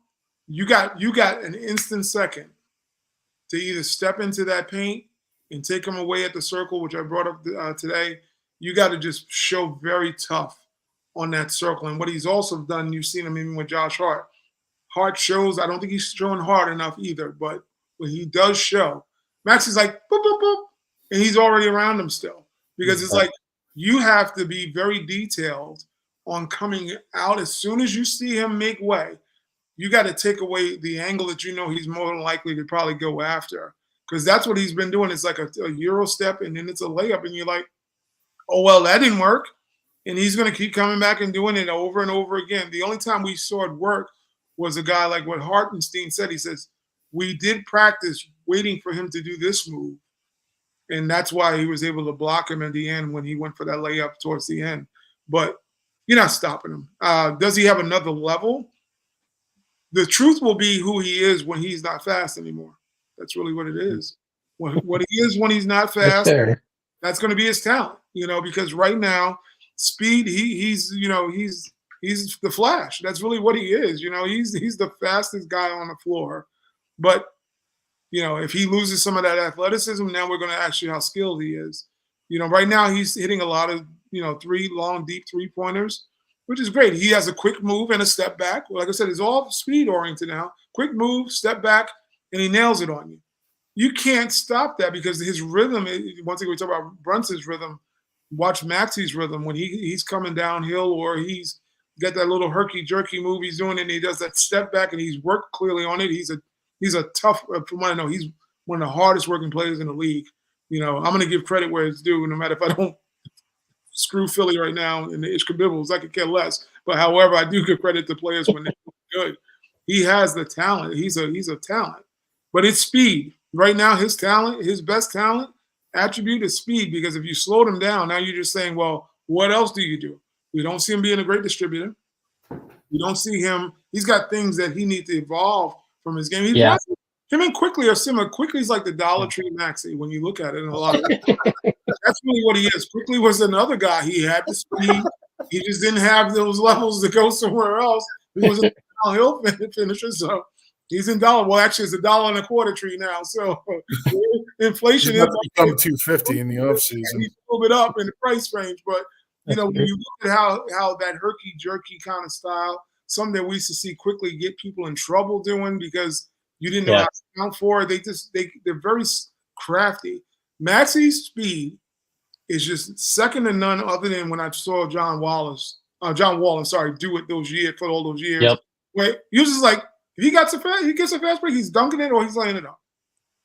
you got an instant second to either step into that paint and take him away at the circle, which I brought up today. You got to just show very tough on that circle. And what he's also done, you've seen him even with Josh Hart. Hart shows, I don't think he's showing hard enough either, but when he does show, Max is like, boop, boop, boop, and he's already around him still. Because it's like you have to be very detailed on coming out as soon as you see him make way. you got to take away the angle that you know he's more than likely to probably go after, because that's what he's been doing. It's like a Euro step, and then it's a layup, and you're like, oh, well, that didn't work. And he's going to keep coming back and doing it over and over again. The only time we saw it work was a guy like what Hartenstein said. He says, we did practice waiting for him to do this move. And that's why he was able to block him at the end when he went for that layup towards the end. But you're not stopping him. Does he have another level? The truth will be who he is when he's not fast anymore. That's really what it is. What he is when he's not fast, that's going to be his talent, because right now, speed, he's the Flash. That's really what he is. He's the fastest guy on the floor. But, if he loses some of that athleticism, now we're going to ask you how skilled he is. Right now he's hitting a lot of, three long, deep three-pointers, which is great. He has a quick move and a step back. Like I said, it's all speed-oriented now. Quick move, step back, and he nails it on you. You can't stop that because his rhythm, once again, we talk about Brunson's rhythm, watch Maxi's rhythm when he's coming downhill or he's got that little herky-jerky move he's doing and he does that step back and he's worked clearly on it. He's a tough, from what I know, he's one of the hardest working players in the league. I'm going to give credit where it's due, no matter if I don't screw Philly right now in the Ishkabibbles, I could care less. But however, I do give credit to players when they're good. He has the talent. He's a talent. But it's speed. Right now, his talent, his best talent attribute is speed, because if you slowed him down, now you're just saying, well, what else do you do? We don't see him being a great distributor. We don't see him. He's got things that he needs to evolve from his game. Him and Quickly are similar. Quickly's like the Dollar Tree Maxi when you look at it in a lot of that's really what he is. Quickly was another guy. He had the speed. He just didn't have those levels to go somewhere else. He was a downhill finisher, so he's in dollar. Well, actually, it's $1.25 tree now. So inflation is become $2.50 in the offseason. He's a little bit up in the price range, but when you look at how that herky jerky kind of style, something that we used to see Quickly get people in trouble doing because you didn't know how to count for it. They're very crafty. Maxi's speed is just second to none, other than when I saw John Wallen, do it for all those years. Yep. Where he was just like, if he gets a fast break, he's dunking it or he's laying it up.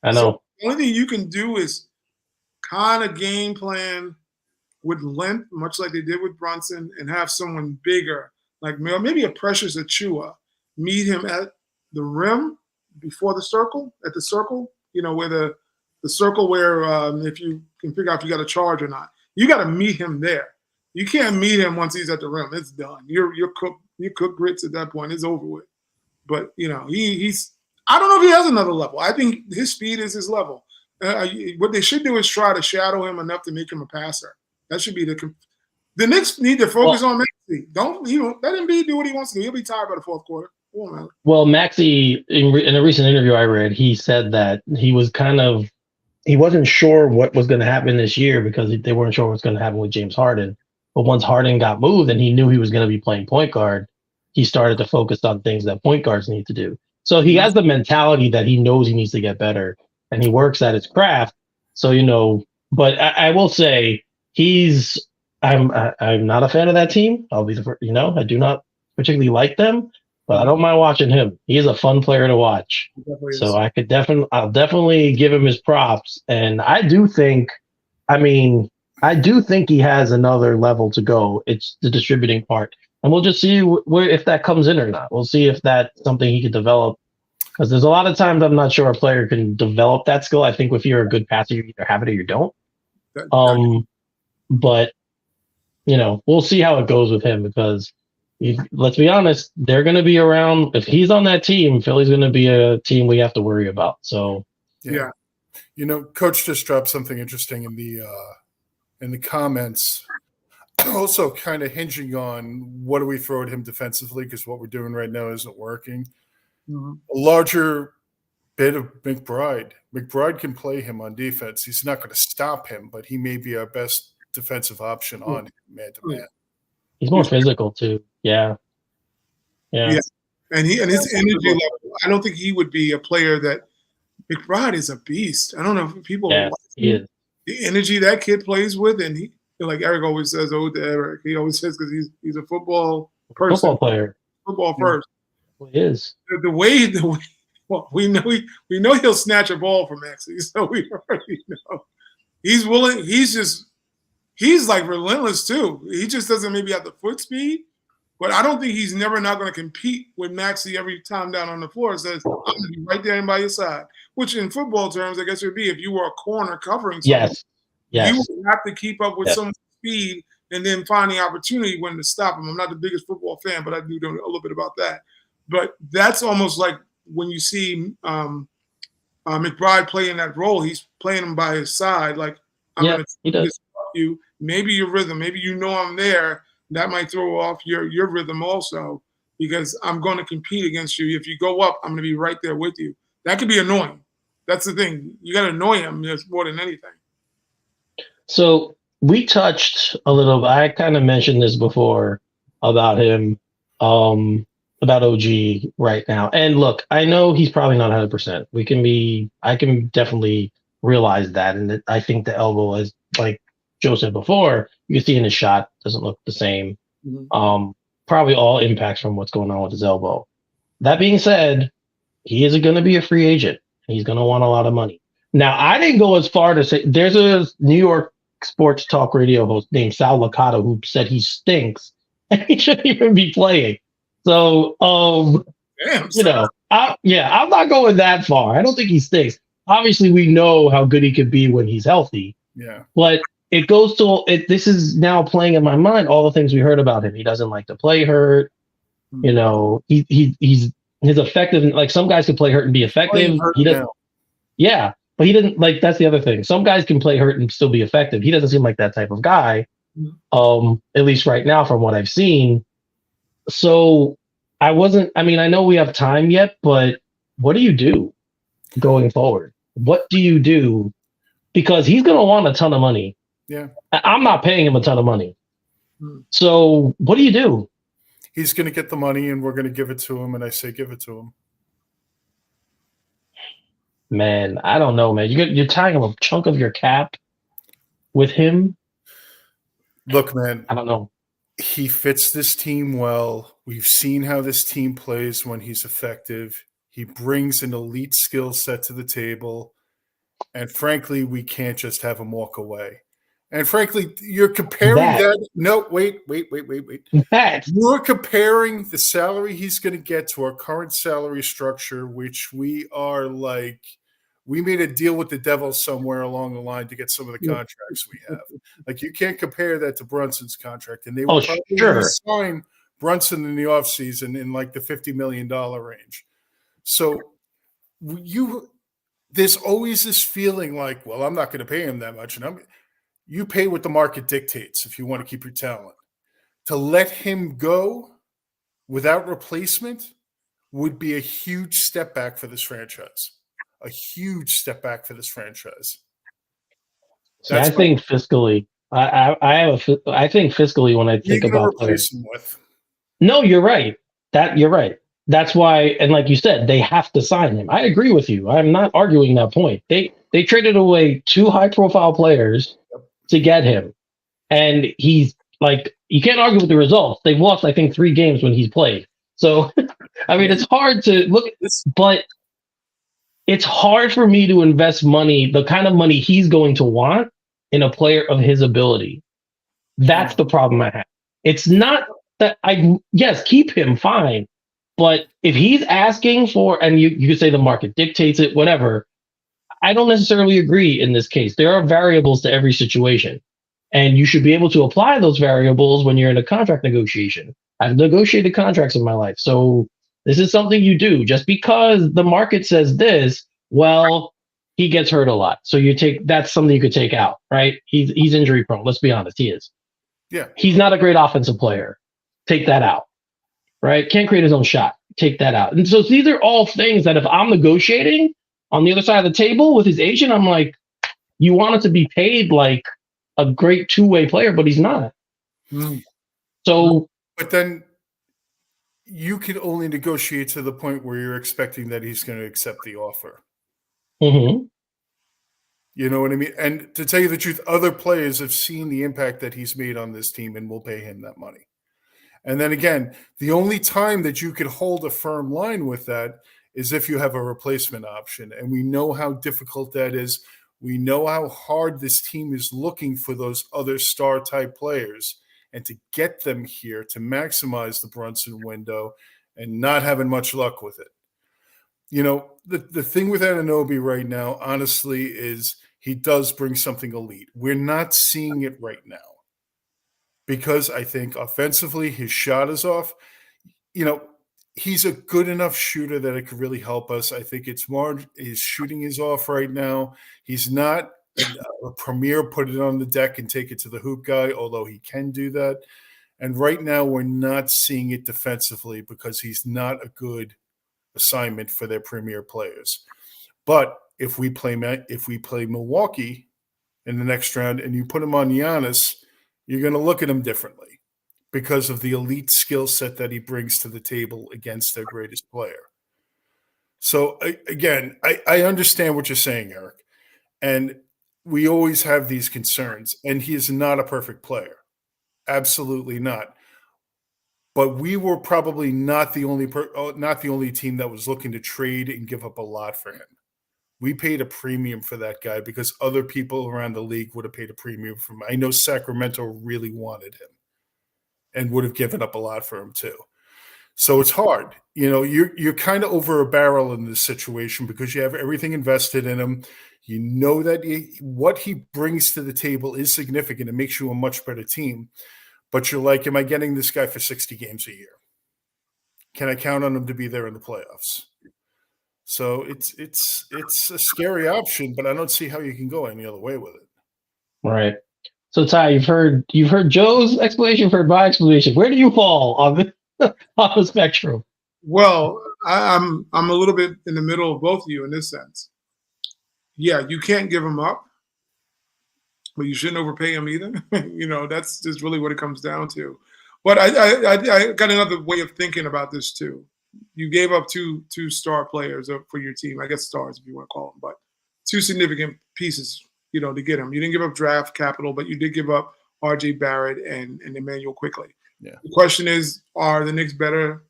I know. So the only thing you can do is kind of game plan with length, much like they did with Brunson, and have someone bigger, like maybe a Precious Achua, meet him at the rim before the circle, where the circle where if you can figure out if you got a charge or not. You got to meet him there. You can't meet him once he's at the rim. It's done. You're cooked grits at that point. It's over with. But he's. I don't know if he has another level. I think his speed is his level. What they should do is try to shadow him enough to make him a passer. That should be the Knicks need to focus on Maxey. Let Embiid do what he wants to do. He'll be tired by the fourth quarter. Well, Maxey, in a recent interview I read, he said that he wasn't sure what was going to happen this year because they weren't sure what's going to happen with James Harden. But once Harden got moved and he knew he was going to be playing point guard, he started to focus on things that point guards need to do. So he has the mentality that he knows he needs to get better, and he works at his craft. So, but I will say I'm not a fan of that team. I'll be the first, I do not particularly like them, but I don't mind watching him. He is a fun player to watch. So I'll definitely give him his props. And I do think he has another level to go. It's the distributing part. And we'll just see if that comes in or not. We'll see if that's something he can develop. Because there's a lot of times I'm not sure a player can develop that skill. I think if you're a good passer, you either have it or you don't. But, we'll see how it goes with him because let's be honest, they're going to be around. If he's on that team, Philly's going to be a team we have to worry about. So, yeah. Coach just dropped something interesting in the comments. Also kind of hinging on what do we throw at him defensively because what we're doing right now isn't working. Mm-hmm. A larger bit of McBride. McBride can play him on defense. He's not going to stop him, but he may be our best defensive option on him, man-to-man. He's more physical too. Yeah. And his energy level, I don't think he would be a player that McBride is a beast. I don't know if people he is. The energy that kid plays with, and he like Eric always says, to Eric, he always says because he's a football person. Football player. Football first. Well, it is. The way well, we know he'll snatch a ball from Maxey, so we already know he's willing. He's like relentless too. He just doesn't maybe have the foot speed, but I don't think he's never not going to compete with Maxey every time down on the floor. It says, I'm going to be right there and by your side, which in football terms, I guess it would be if you were a corner covering someone. Yes. You would have to keep up with someone's speed and then find the opportunity when to stop him. I'm not the biggest football fan, but I do know a little bit about that. But that's almost like when you see McBride playing that role, he's playing him by his side. Like, I'm going to disrupt you. Maybe your rhythm. Maybe you know I'm there. That might throw off your rhythm also, because I'm going to compete against you. If you go up, I'm going to be right there with you. That could be annoying. That's the thing. You got to annoy him more than anything. So we touched a little. I kind of mentioned this before about him, about OG right now. And look, I know he's probably not 100%. I can definitely realize that, and I think the elbow is, like Joe said before, you can see in his shot doesn't look the same. Mm-hmm. Probably all impacts from what's going on with his elbow. That being said, he is going to be a free agent. He's going to want a lot of money. Now, I didn't go as far to say there's a New York sports talk radio host named Sal Licata who said he stinks and he shouldn't even be playing. So, I'm not going that far. I don't think he stinks. Obviously, we know how good he could be when he's healthy. Yeah. But it goes to this is now playing in my mind all the things we heard about him. He doesn't like to play hurt. Mm-hmm. You know, he's his effective. Like, some guys can play hurt and be effective. He doesn't. Now. Yeah, but he didn't. Like, that's the other thing. Some guys can play hurt and still be effective. He doesn't seem like that type of guy. At least right now, from what I've seen. So I know we have time yet, but what do you do going forward? What do you do? Because he's going to want a ton of money. Yeah. I'm not paying him a ton of money. So what do you do? He's going to get the money and we're going to give it to him. And I say, give it to him. Man, I don't know, man. You're tying a chunk of your cap with him. Look, man. I don't know. He fits this team well. We've seen how this team plays when he's effective. He brings an elite skill set to the table. And frankly, we can't just have him walk away. And frankly, you're comparing that. No, wait. You're comparing the salary he's going to get to our current salary structure, which we are like, we made a deal with the devil somewhere along the line to get some of the contracts we have. Like, you can't compare that to Brunson's contract. And they will probably sign Brunson in the offseason in like the $50 million range. So there's always this feeling like, well, I'm not going to pay him that much. And you pay what the market dictates if you want to keep your talent. To let him go without replacement would be a huge step back for this franchise. A huge step back for this franchise. I think fiscally, I think fiscally when I think about players. No, you're right. You're right. That's why, and like you said, they have to sign him. I agree with you. I'm not arguing that point. They traded away 2 high-profile players to get him, and he's like, you can't argue with the results. They've lost, I think, 3 games when he's played. So, I mean, it's hard to look at this, but it's hard for me to invest money, the kind of money he's going to want, in a player of his ability. That's the problem I have. It's not that keep him, fine. But if he's asking for, and you could say the market dictates it, whatever, I don't necessarily agree in this case. There are variables to every situation. And you should be able to apply those variables when you're in a contract negotiation. I've negotiated contracts in my life. So this is something you do. Just because the market says this, well, he gets hurt a lot. So that's something you could take out, right? He's injury prone. Let's be honest, he is. Yeah. He's not a great offensive player. Take that out. Right? Can't create his own shot. Take that out. And so these are all things that if I'm negotiating on the other side of the table with his agent, I'm like, you want it to be paid like a great 2-way player, but he's not. So, but then you can only negotiate to the point where you're expecting that he's going to accept the offer. Mm-hmm. You know what I mean? And to tell you the truth, other players have seen the impact that he's made on this team and will pay him that money. And then again, the only time that you could hold a firm line with that is if you have a replacement option. And we know how difficult that is. We know how hard this team is looking for those other star type players, and to get them here to maximize the Brunson window and not having much luck with it. You know, the thing with Anunoby right now, honestly, is he does bring something elite. We're not seeing it right now because I think offensively his shot is off. You know, he's a good enough shooter that it could really help us. I think it's more his shooting is off right now. He's not a premier put it on the deck and take it to the hoop guy, although he can do that. And right now we're not seeing it defensively because he's not a good assignment for their premier players. But if we play Milwaukee in the next round and you put him on Giannis, you're going to look at him differently because of the elite skill set that he brings to the table against their greatest player. So again, I understand what you're saying, Eric. And we always have these concerns. And he is not a perfect player. Absolutely not. But we were probably not the only team that was looking to trade and give up a lot for him. We paid a premium for that guy because other people around the league would have paid a premium for him. I know Sacramento really wanted him and would have given up a lot for him too. So it's hard. You know, you're kind of over a barrel in this situation because you have everything invested in him. You know that what he brings to the table is significant. It makes you a much better team. But you're like, am I getting this guy for 60 games a year? Can I count on him to be there in the playoffs? So it's a scary option, but I don't see how you can go any other way with it. Right. So Ty, you've heard Joe's explanation, you've heard my explanation. Where do you fall on the spectrum? Well, I'm a little bit in the middle of both of you in this sense. Yeah, you can't give him up, but you shouldn't overpay him either. You know, that's just really what it comes down to. But I got another way of thinking about this too. You gave up two star players for your team. I guess stars, if you want to call them, but two significant pieces, you know, to get him. You didn't give up draft capital, but you did give up R.J. Barrett and Emmanuel Quickly. Yeah. The question is, are the Knicks better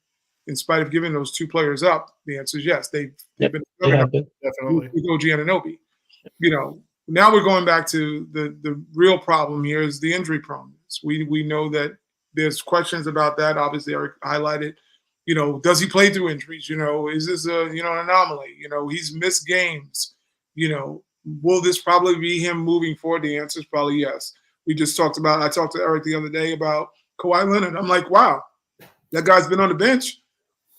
in spite of giving those two players up? The answer is yes. They've been definitely with OG Anunoby. You know, now we're going back to the real problem here is the injury proneness. We know that there's questions about that. Obviously, Eric highlighted. You know, does he play through injuries? You know, is this an anomaly? You know, he's missed games. You know, will this probably be him moving forward? The answer is probably yes. I talked to Eric the other day about Kawhi Leonard. I'm like, wow, that guy's been on the bench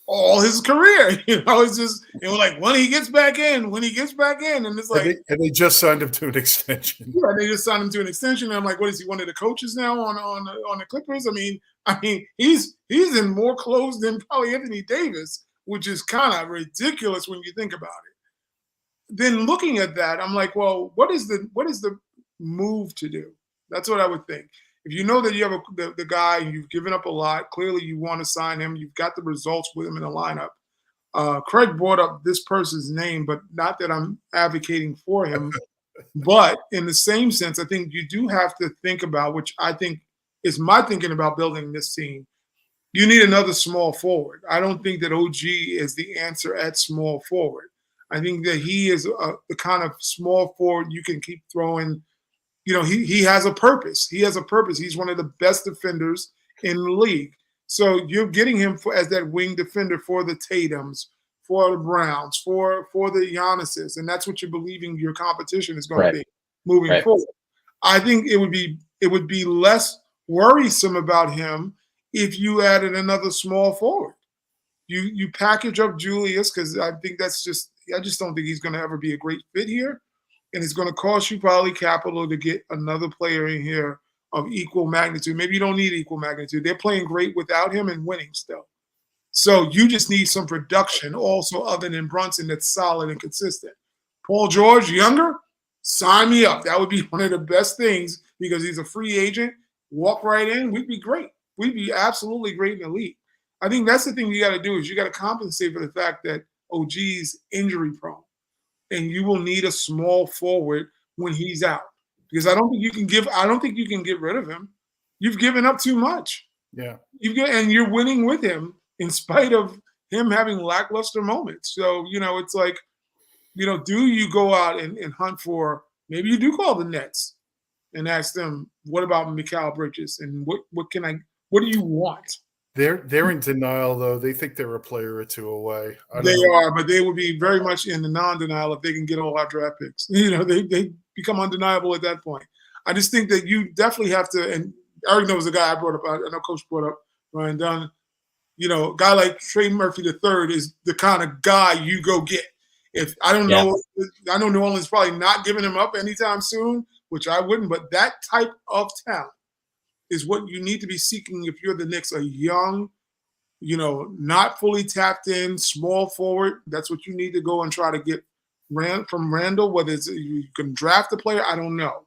all his career. You know, it's just, and we're like, when he gets back in, and it's like, and they just signed him to an extension. Yeah, they just signed him to an extension. And I'm like, what is he, one of the coaches now on the Clippers? I mean, he's in more clothes than probably Anthony Davis, which is kind of ridiculous when you think about it. Then looking at that, I'm like, well, what is the move to do? That's what I would think. If you know that you have the guy and you've given up a lot, clearly you want to sign him. You've got the results with him in the lineup. Craig brought up this person's name, but not that I'm advocating for him. But in the same sense, I think you do have to think about, which I think is my thinking about building this team. You need another small forward. I don't think that OG is the answer at small forward. I think that he is the kind of small forward you can keep throwing. You know, he has a purpose. He has a purpose. He's one of the best defenders in the league. So you're getting him as that wing defender for the Tatums, for the Browns, for the Giannis's, and that's what you're believing your competition is going to be moving forward. I think it would be less worrisome about him if you added another small forward. You package up Julius, because I just don't think he's going to ever be a great fit here. And it's going to cost you probably capital to get another player in here of equal magnitude. Maybe you don't need equal magnitude. They're playing great without him and winning still. So you just need some production also other than Brunson that's solid and consistent. Paul George, younger, sign me up. That would be one of the best things because he's a free agent. Walk right in. We'd be great. We'd be absolutely great in the league. I think that's the thing you got to do is you got to compensate for the fact that OG's injury prone. And you will need a small forward when he's out. Because I don't think you can get rid of him. You've given up too much. Yeah. And you're winning with him in spite of him having lackluster moments. So, it's like, do you go out and hunt for, maybe you do call the Nets and ask them, what about Mikal Bridges? And what do you want? They're in denial, though. They think they're a player or two away. They are, but they would be very much in the non-denial if they can get all our draft picks. They become undeniable at that point. I just think that you definitely have to, and Eric knows the guy I brought up, I know Coach brought up, Ryan Dunn, a guy like Trey Murphy III is the kind of guy you go get. If I don't know, I know New Orleans is probably not giving him up anytime soon, which I wouldn't, but that type of talent is what you need to be seeking if you're the Knicks, a young, not fully tapped in, small forward. That's what you need to go and try to get from Randall, whether it's you can draft a player, I don't know.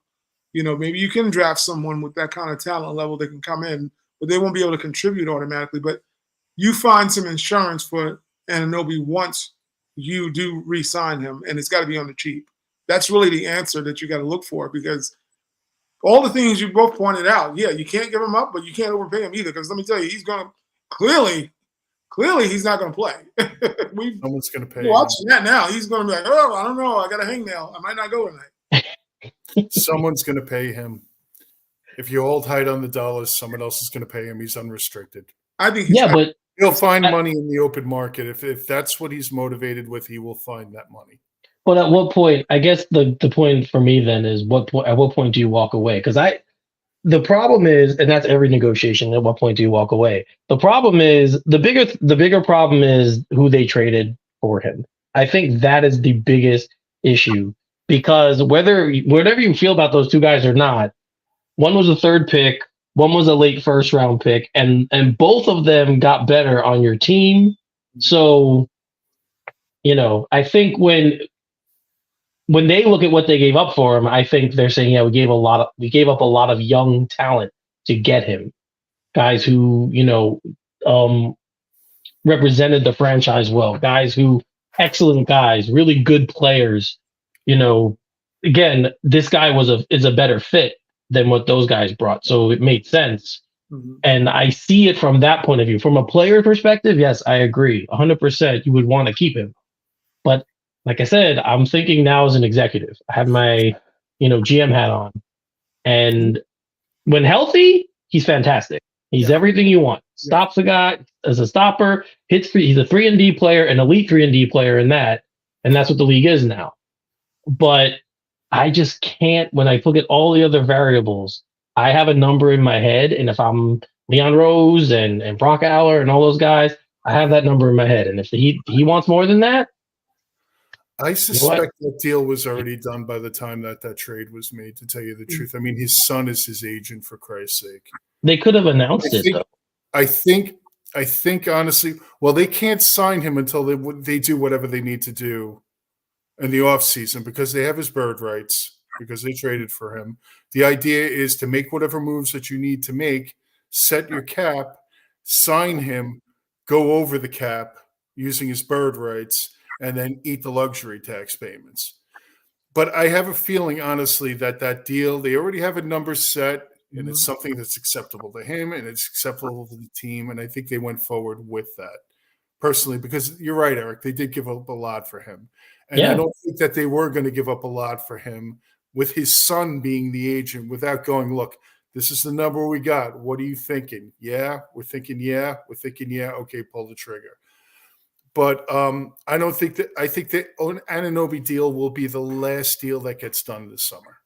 Maybe you can draft someone with that kind of talent level that can come in, but they won't be able to contribute automatically. But you find some insurance for Anunoby once you do re-sign him, and it's got to be on the cheap. That's really the answer that you got to look for, because all the things you both pointed out, you can't give him up, but you can't overpay him either, because let me tell you, he's going to clearly he's not going to play. Someone's going to pay watching that now. He's going to be like, oh, I don't know. I got a hangnail. I might not go tonight. Someone's going to pay him. If you hold tight on the dollars, someone else is going to pay him. He's unrestricted. I think but he'll find money in the open market. If that's what he's motivated with, he will find that money. But at what point? I guess the point for me then is at what point do you walk away? Because the problem is, and that's every negotiation. At what point do you walk away? The problem is the bigger problem is who they traded for him. I think that is the biggest issue, because whatever you feel about those two guys or not, one was a third pick, one was a late first round pick, and both of them got better on your team. So, I think when they look at what they gave up for him, I think they're saying, we gave up a lot of young talent to get him, guys who represented the franchise well, guys who excellent guys, really good players. Again, this guy is a better fit than what those guys brought, so it made sense. Mm-hmm. And I see it from that point of view. From a player perspective, yes, I agree, 100%. You would want to keep him, but like I said, I'm thinking now as an executive. I have my, GM hat on, and when healthy, he's fantastic. He's everything you want. Stops the guy as a stopper. He's a 3-and-D player, an elite 3-and-D player in that, and that's what the league is now. But I just can't. When I look at all the other variables, I have a number in my head, and if I'm Leon Rose and Brock Aller and all those guys, I have that number in my head. And if he wants more than that, I suspect that deal was already done by the time that trade was made, to tell you the truth. I mean, his son is his agent, for Christ's sake. They could have announced it, though. I think honestly, well, they can't sign him until they do whatever they need to do in the offseason, because they have his bird rights, because they traded for him. The idea is to make whatever moves that you need to make, set your cap, sign him, go over the cap using his bird rights, and then eat the luxury tax payments. But I have a feeling, honestly, that deal, they already have a number set, and it's something that's acceptable to him and it's acceptable to the team. And I think they went forward with that, personally, because you're right, Eric, they did give up a lot for him. And I don't think that they were going to give up a lot for him with his son being the agent, without going, look, this is the number we got. What are you thinking? Yeah, we're thinking, yeah. We're thinking, yeah. Okay, pull the trigger. But I don't think that. I think the Anunoby deal will be the last deal that gets done this summer.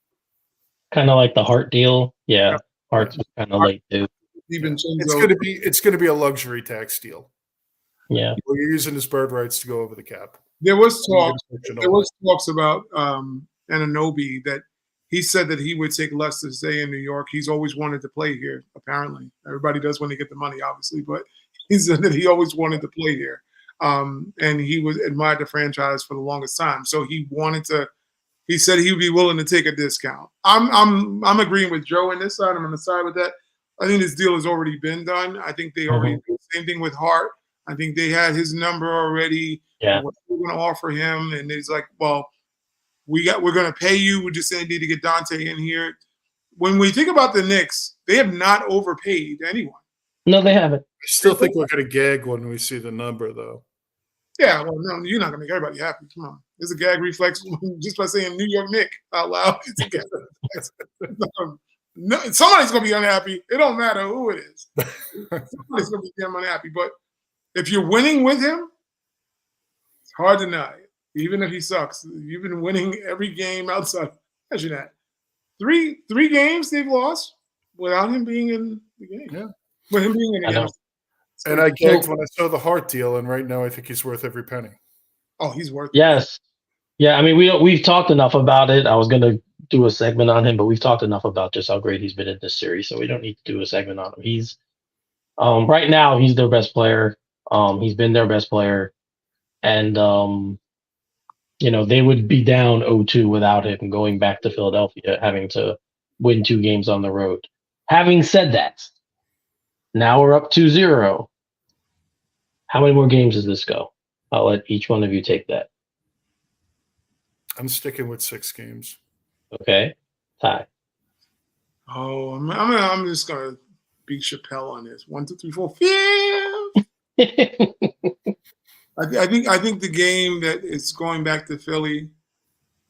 Kind of like the Hart deal. Yeah, Hart's was kind of late too. It's going to be a luxury tax deal. Yeah, where you're using his bird rights to go over the cap. There was talks about Anunoby, that he said that he would take less to stay in New York. He's always wanted to play here. Apparently, everybody does when they get the money, obviously, but he said that he always wanted to play here. And he was admired the franchise for the longest time. So he wanted to. He said he would be willing to take a discount. I'm agreeing with Joe on this side. I'm on the side with that. I think this deal has already been done. I think they already did the same thing with Hart. I think they had his number already. Yeah, what we're going to offer him, and it's like, well, we're going to pay you. We just need to get Dante in here. When we think about the Knicks, they have not overpaid anyone. No, they haven't. I still think we're going to gag when we see the number, though. Yeah, well, no, you're not gonna make everybody happy. Come on, there's a gag reflex just by saying New York Nick out loud. It's a gag reflex. No, somebody's gonna be unhappy. It don't matter who it is. Somebody's gonna be damn unhappy. But if you're winning with him, it's hard to deny it. Even if he sucks, you've been winning every game outside. Imagine that. Three games they've lost without him being in the game. Yeah. With him being in the game. And I gagged when I saw the Hart deal, and right now I think he's worth every penny. Oh, he's worth it. Yes. Yeah, I mean, we've talked enough about it. I was going to do a segment on him, but we've talked enough about just how great he's been in this series, so we don't need to do a segment on him. He's right now he's their best player. He's been their best player, and they would be down 0-2 without him going back to Philadelphia, having to win 2 games on the road. Having said that, now we're up 2-0. How many more games does this go? I'll let each one of you take that. I'm sticking with 6 games. Okay. Ty. Oh, I'm just gonna beat Chappelle on this. 1, 2, 3, 4, 5. I think the game that is going back to Philly.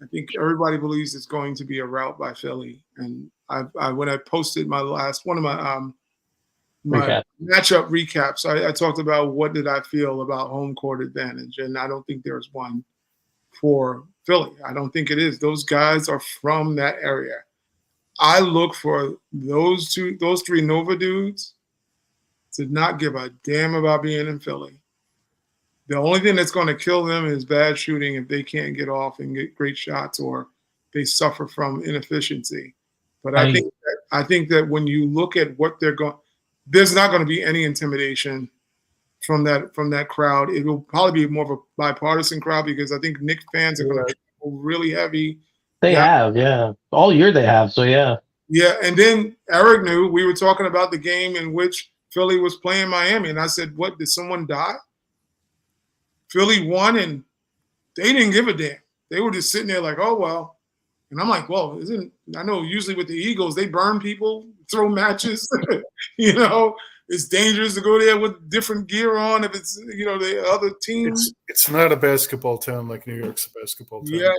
I think everybody believes it's going to be a rout by Philly. And when I posted my last one of my matchup recaps, I talked about what did I feel about home court advantage, and I don't think there's one for Philly. I don't think it is. Those guys are from that area. I look for those 3 Nova dudes to not give a damn about being in Philly. The only thing that's going to kill them is bad shooting if they can't get off and get great shots, or they suffer from inefficiency. But I think that when you look at what they're going, there's not going to be any intimidation from that crowd. It will probably be more of a bipartisan crowd because I think Knicks fans are going to go really heavy. They have, yeah. All year they have, so yeah. Yeah, and then Eric knew we were talking about the game in which Philly was playing Miami, and I said, "What, did someone die?" Philly won, and they didn't give a damn. They were just sitting there like, "Oh well." And I'm like, "Well, I know usually with the Eagles they burn people, throw matches, It's dangerous to go there with different gear on if it's the other team. It's not a basketball town like New York's a basketball town. Yeah,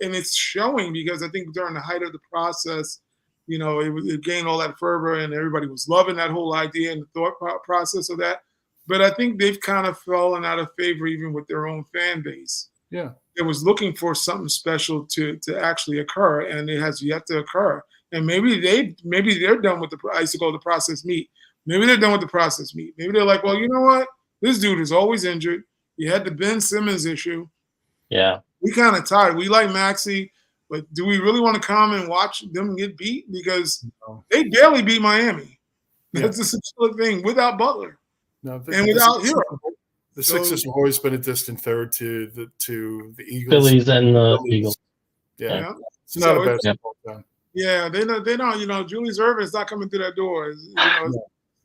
and it's showing because I think during the height of the process, it gained all that fervor and everybody was loving that whole idea and the thought process of that. But I think they've kind of fallen out of favor even with their own fan base. Yeah, it was looking for something special to actually occur, and it has yet to occur. And maybe they're done with I used to call the process meat. Maybe they're done with the process meat. Maybe they're like, well, you know what? This dude is always injured. You had the Ben Simmons issue. Yeah. We kind of tired. We like Maxey, but do we really want to come and watch them get beat? Because they barely beat Miami. That's a similar thing without Butler and without Hero. The Sixers have always been a distant third to the Eagles. Phillies and the Eagles. Yeah. It's not a basketball town. Yeah, they don't. Julius Erving is not coming through that door.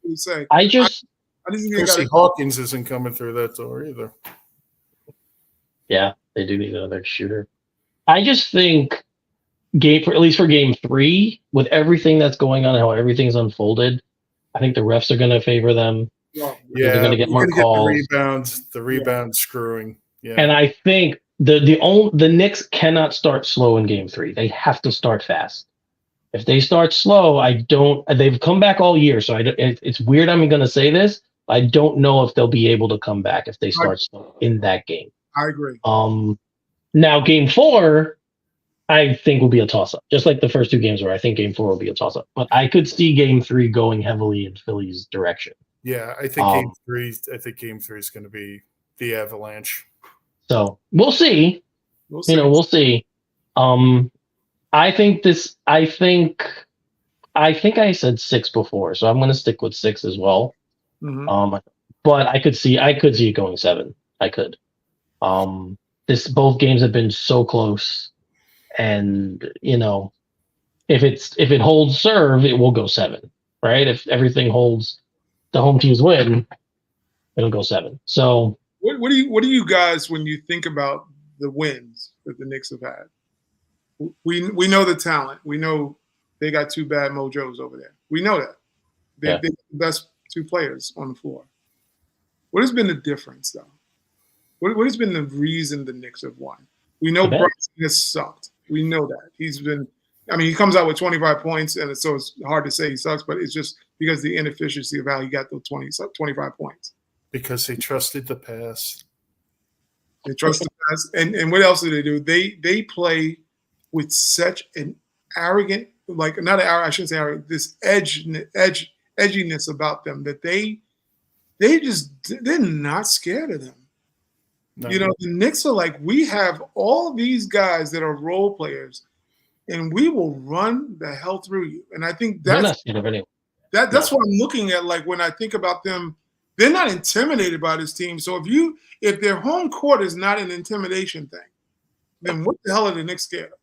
We say. I just Chrissy Hawkins isn't coming through that door either. Yeah, they do need another shooter. I just think at least for game 3, with everything that's going on, how everything's unfolded, I think the refs are going to favor them. Yeah, they're going to get more calls. The rebound screwing. Yeah, and I think the Knicks cannot start slow in game 3. They have to start fast. If they start slow, they've come back all year, so it's weird I'm going to say this. I don't know if they'll be able to come back if they start slow in that game. I agree. Now game 4, I think will be a toss-up, just like the first 2 games were. I think game 4 will be a toss-up, but I could see game 3 going heavily in Philly's direction. Yeah, I think game 3. I think game 3 is going to be the Avalanche. So we'll see. We'll see. I think I said 6 before, so I'm going to stick with 6 as well. Mm-hmm. But I could see it going 7. I could. Both games have been so close, and if it holds serve, it will go 7, right? If everything holds, the home teams win, it'll go 7. So what do you guys, when you think about the wins that the Knicks have had? We know the talent. We know they got 2 bad mojos over there. We know that. They're the best two players on the floor. What has been the difference, though? What has been the reason the Knicks have won? We know Brunson has sucked. We know that. He's been – I mean, he comes out with 25 points, and so it's hard to say he sucks, but it's just because of the inefficiency of how he got those 25 points. Because they trusted the pass. They trust the pass. And what else do they do? They play with such an arrogant – like not an arrogant, I shouldn't say arrogant, this edginess about them that they're not scared of them. No. You know, the Knicks are like, we have all these guys that are role players, and we will run the hell through you. And I think that's what I'm looking at. Like when I think about them, they're not intimidated by this team. So if their home court is not an intimidation thing, then what the hell are the Knicks scared of?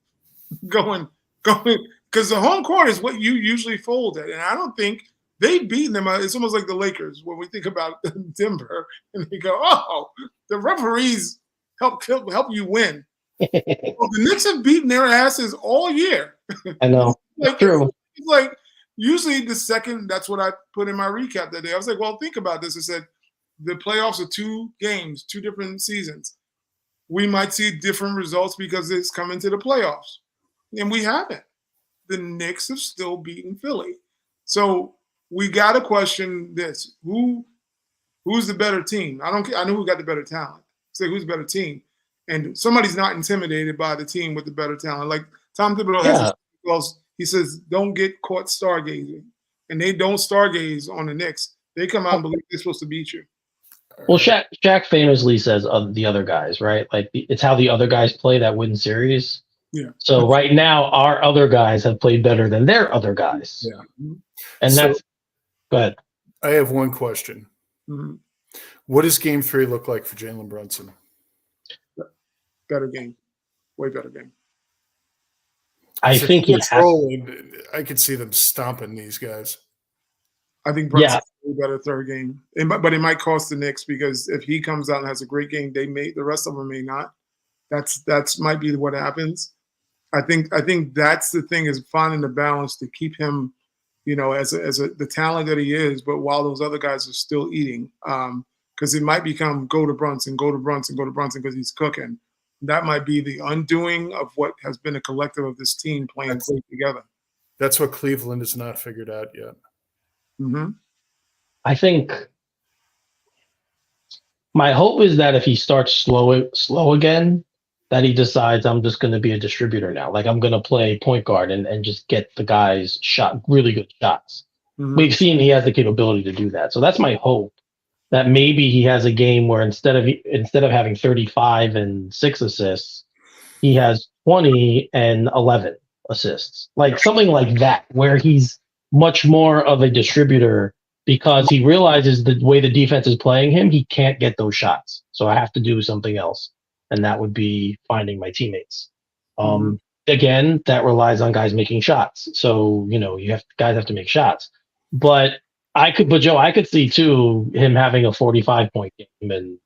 Going, because the home court is what you usually fold at, and I don't think they've beaten them. It's almost like the Lakers when we think about Denver, and they go, "Oh, the referees help you win." Well, the Knicks have beaten their asses all year. I know. True. It's like usually the second. That's what I put in my recap that day. I was like, "Well, think about this." I said, "The playoffs are 2 games, 2 different seasons. We might see different results because it's coming to the playoffs, and we haven't. The Knicks have still beaten Philly, so." We got to question this. Who's the better team? I know who got the better talent. Say who's the better team. And somebody's not intimidated by the team with the better talent. Like Tom Thibodeau has he says, don't get caught stargazing. And they don't stargaze on the Knicks. They come out and believe they're supposed to beat you. Well, Shaq famously says the other guys, right? Like it's how the other guys play that win series. Yeah. So right now, our other guys have played better than their other guys. Yeah. And that's go ahead. I have one question. Mm-hmm. What does Game 3 look like for Jalen Brunson? Better game. Way better game. I think I could see them stomping these guys. I think Brunson's a better third game. But it might cost the Knicks because if he comes out and has a great game, the rest of them may not. That's might be what happens. I think that's the thing, is finding the balance to keep him, you know, as the talent that he is, but while those other guys are still eating, because it might become go to Brunson because he's cooking. That might be the undoing of what has been a collective of this team playing together. That's what Cleveland has not figured out yet. Mm-hmm. I think my hope is that if he starts slow again, that he decides I'm just going to be a distributor now. Like I'm going to play point guard and just get the guys really good shots. Mm-hmm. We've seen he has the capability to do that. So that's my hope, that maybe he has a game where instead of having 35 and 6 assists, he has 20 and 11 assists. Like something like that, where he's much more of a distributor because he realizes the way the defense is playing him, he can't get those shots. So I have to do something else. And that would be finding my teammates. Again, that relies on guys making shots. So, you know, guys have to make shots. But Joe, I could see too him having a 45-point game, and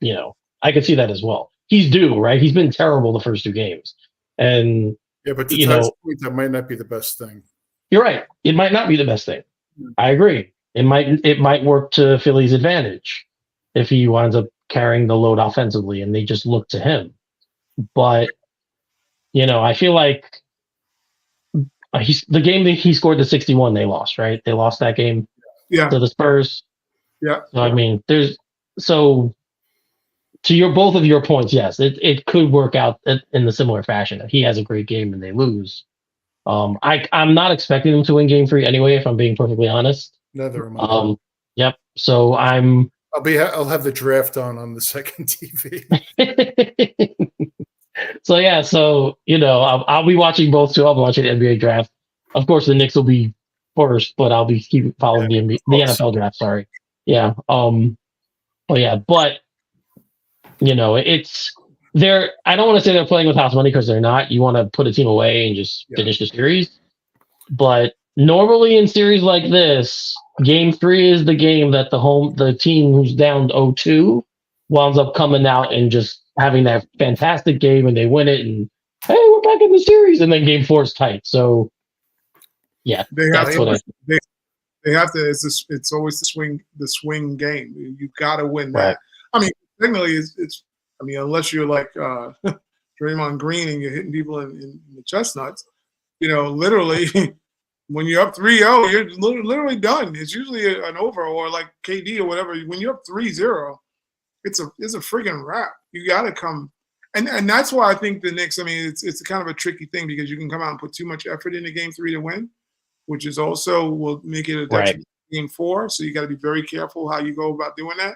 you know, I could see that as well. He's due, right? He's been terrible the first 2 games, and but to Ty's point, that might not be the best thing. You're right. It might not be the best thing. I agree. It might work to Philly's advantage if he winds up carrying the load offensively and they just look to him. But, you know, I feel like the game that he scored the 61, they lost, right? They lost that game to the Spurs. Yeah. So, I mean, to both of your points, yes, it could work out in the similar fashion. If he has a great game and they lose. I'm not expecting them to win game 3 anyway, if I'm being perfectly honest. Neither am I. Yep. So I'll have the draft on the second TV. So you know, I'll be watching both too. I'll be watching the NBA draft. Of course, the Knicks will be first, but I'll be keep following the NFL draft. Sorry. Yeah. But you know, I don't want to say they're playing with house money because they're not. You want to put a team away and just finish the series. But normally in series like this, game 3 is the game that the team who's down 0-2 winds up coming out and just having that fantastic game, and they win it, and hey, we're back in the series, and then game 4 is tight. So yeah, they They have to. It's always the swing game. You got to win that. Right. I mean, technically, it's. I mean, unless you're like Draymond Green and you're hitting people in the chestnuts, literally, when you're up 3-0, you're literally done. It's usually an over, or like KD or whatever. When you're up 3-0, it's a friggin' wrap. You got to come. And that's why I think the Knicks, I mean, it's kind of a tricky thing because you can come out and put too much effort into game 3 to win, which is also will make it a detriment in game 4. So you got to be very careful how you go about doing that.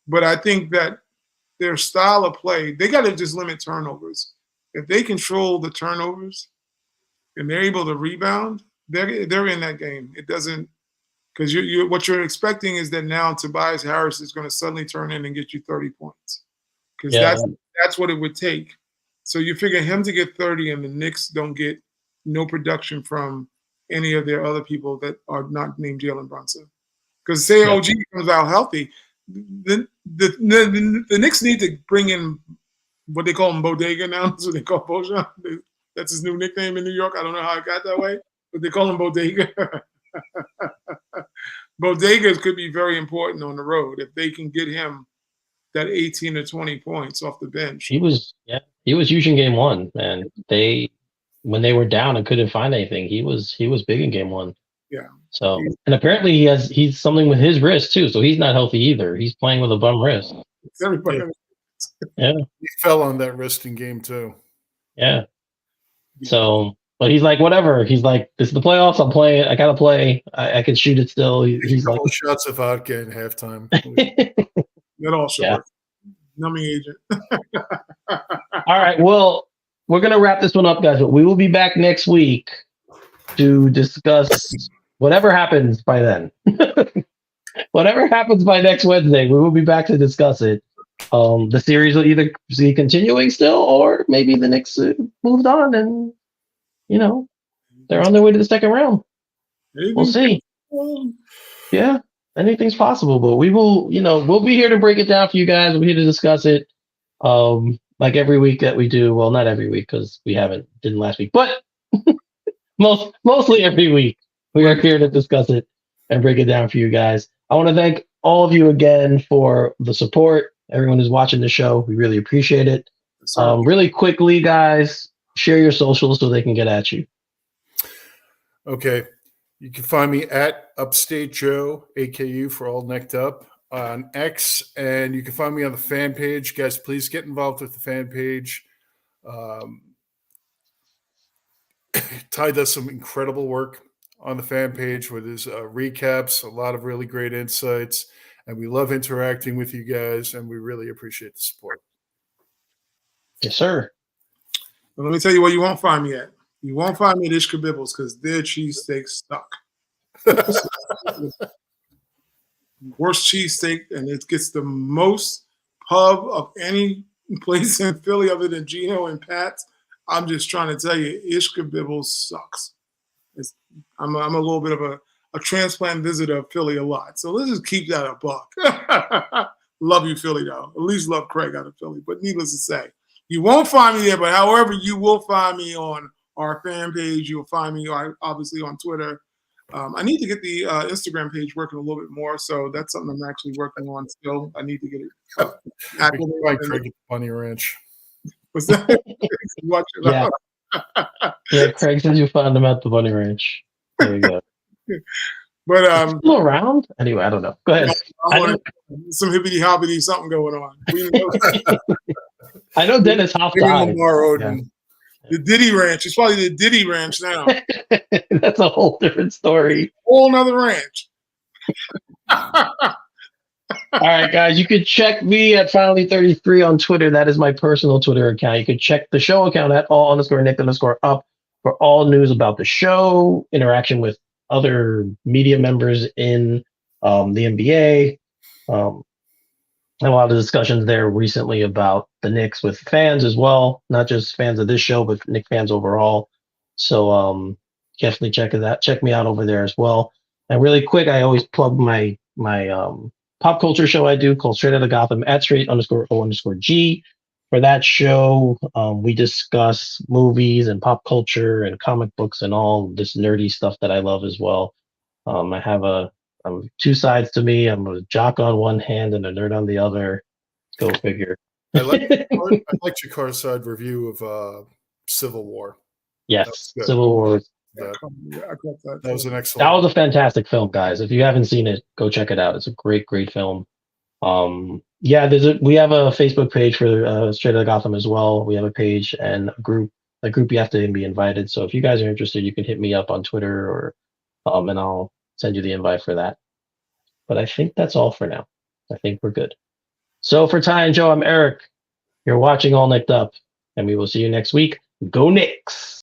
But I think that their style of play, they got to just limit turnovers. If they control the turnovers and they're able to rebound, they're in that game. It doesn't, because what you're expecting is that now Tobias Harris is going to suddenly turn in and get you 30 points. Because that's what it would take. So you figure him to get 30 and the Knicks don't get no production from any of their other people that are not named Jalen Brunson. Because say OG comes out healthy, the Knicks need to bring in what they call him Bodega now. That's what they call Bojan. That's his new nickname in New York. I don't know how it got that way, but they call him Bodega. Bodegas could be very important on the road if they can get him that 18 to 20 points off the bench. He was huge in game 1, man. When they were down and couldn't find anything, he was big in game 1. Yeah. So, and apparently he's something with his wrist too, so he's not healthy either. He's playing with a bum wrist. Everybody. Yeah. He fell on that wrist in game 2. Yeah. So, but he's like, whatever. He's like, this is the playoffs. I'm playing. I gotta play. I can shoot it still. He's like shots of vodka in halftime. That also works. Numbing agent. All right. Well, we're gonna wrap this one up, guys. But we will be back next week to discuss whatever happens by then. Whatever happens by next Wednesday, we will be back to discuss it. The series will either be continuing still, or maybe the Knicks moved on and they're on their way to the second round. We'll see. Yeah. Anything's possible, but we will, we'll be here to break it down for you guys. We're here to discuss it. Like every week that we do. Well, not every week because we didn't last week, but mostly every week we are here to discuss it and break it down for you guys. I want to thank all of you again for the support. Everyone who's watching the show, we really appreciate it. Really quickly, guys, share your socials so they can get at you. Okay. You can find me at Upstate Joe, AKU for all Knicked Up on X, and you can find me on the fan page. Guys, please get involved with the fan page. Ty does some incredible work on the fan page with his recaps, a lot of really great insights, and we love interacting with you guys, and we really appreciate the support. Yes, sir. Well, let me tell you where you won't find me at. You won't find me at Ishka Bibbles because their cheesesteaks suck. Worst cheesesteak, and it gets the most pub of any place in Philly other than Gino and Pat's. I'm just trying to tell you, Ishka Bibbles sucks. I'm a little bit of a transplant visitor of Philly a lot. So let's just keep that a buck. Love you, Philly, though. At least love Craig out of Philly. But needless to say, you won't find me there. But however, you will find me on our fan page. You'll find me obviously on Twitter. I need to get the Instagram page working a little bit more. So that's something I'm actually working on still. I need to get it. Like Craig at Bunny Ranch. What's that? Watch it out. Yeah, Craig said you found him at the Bunny Ranch. There you go. But still around? Anyway, I don't know. Go ahead. Some hibbity hobbity something going on. I know Dennis hopped on. The Diddy Ranch. It's probably the Diddy Ranch now. That's a whole different story. Whole nother ranch. All right, guys. You could check me at Finally33 on Twitter. That is my personal Twitter account. You could check the show account at all_Nick_up for all news about the show, interaction with other media members in the NBA. A lot of discussions there recently about the Knicks with fans as well, not just fans of this show, but Knicks fans overall. So definitely check me out over there as well. And really quick, I always plug my pop culture show I do called Straight Outta Gotham at straight_O_G. For that show, we discuss movies and pop culture and comic books and all this nerdy stuff that I love as well. I have two sides to me. I'm a jock on one hand and a nerd on the other. Go figure. I liked your car side review of Civil War. Yes, Civil War. Yeah, I got that. That was an That excellent. was a fantastic film, guys. If you haven't seen it, go check it out. It's a great, great film. Yeah, we have a Facebook page for Straight Outta Gotham as well. We have a page and a group. A group you have to be invited. So if you guys are interested, you can hit me up on Twitter or and I'll send you the invite for that. But I think that's all for now. I think we're good. So for Ty and Joe, I'm Eric. You're watching All Nicked Up, and we will see you next week. Go Knicks!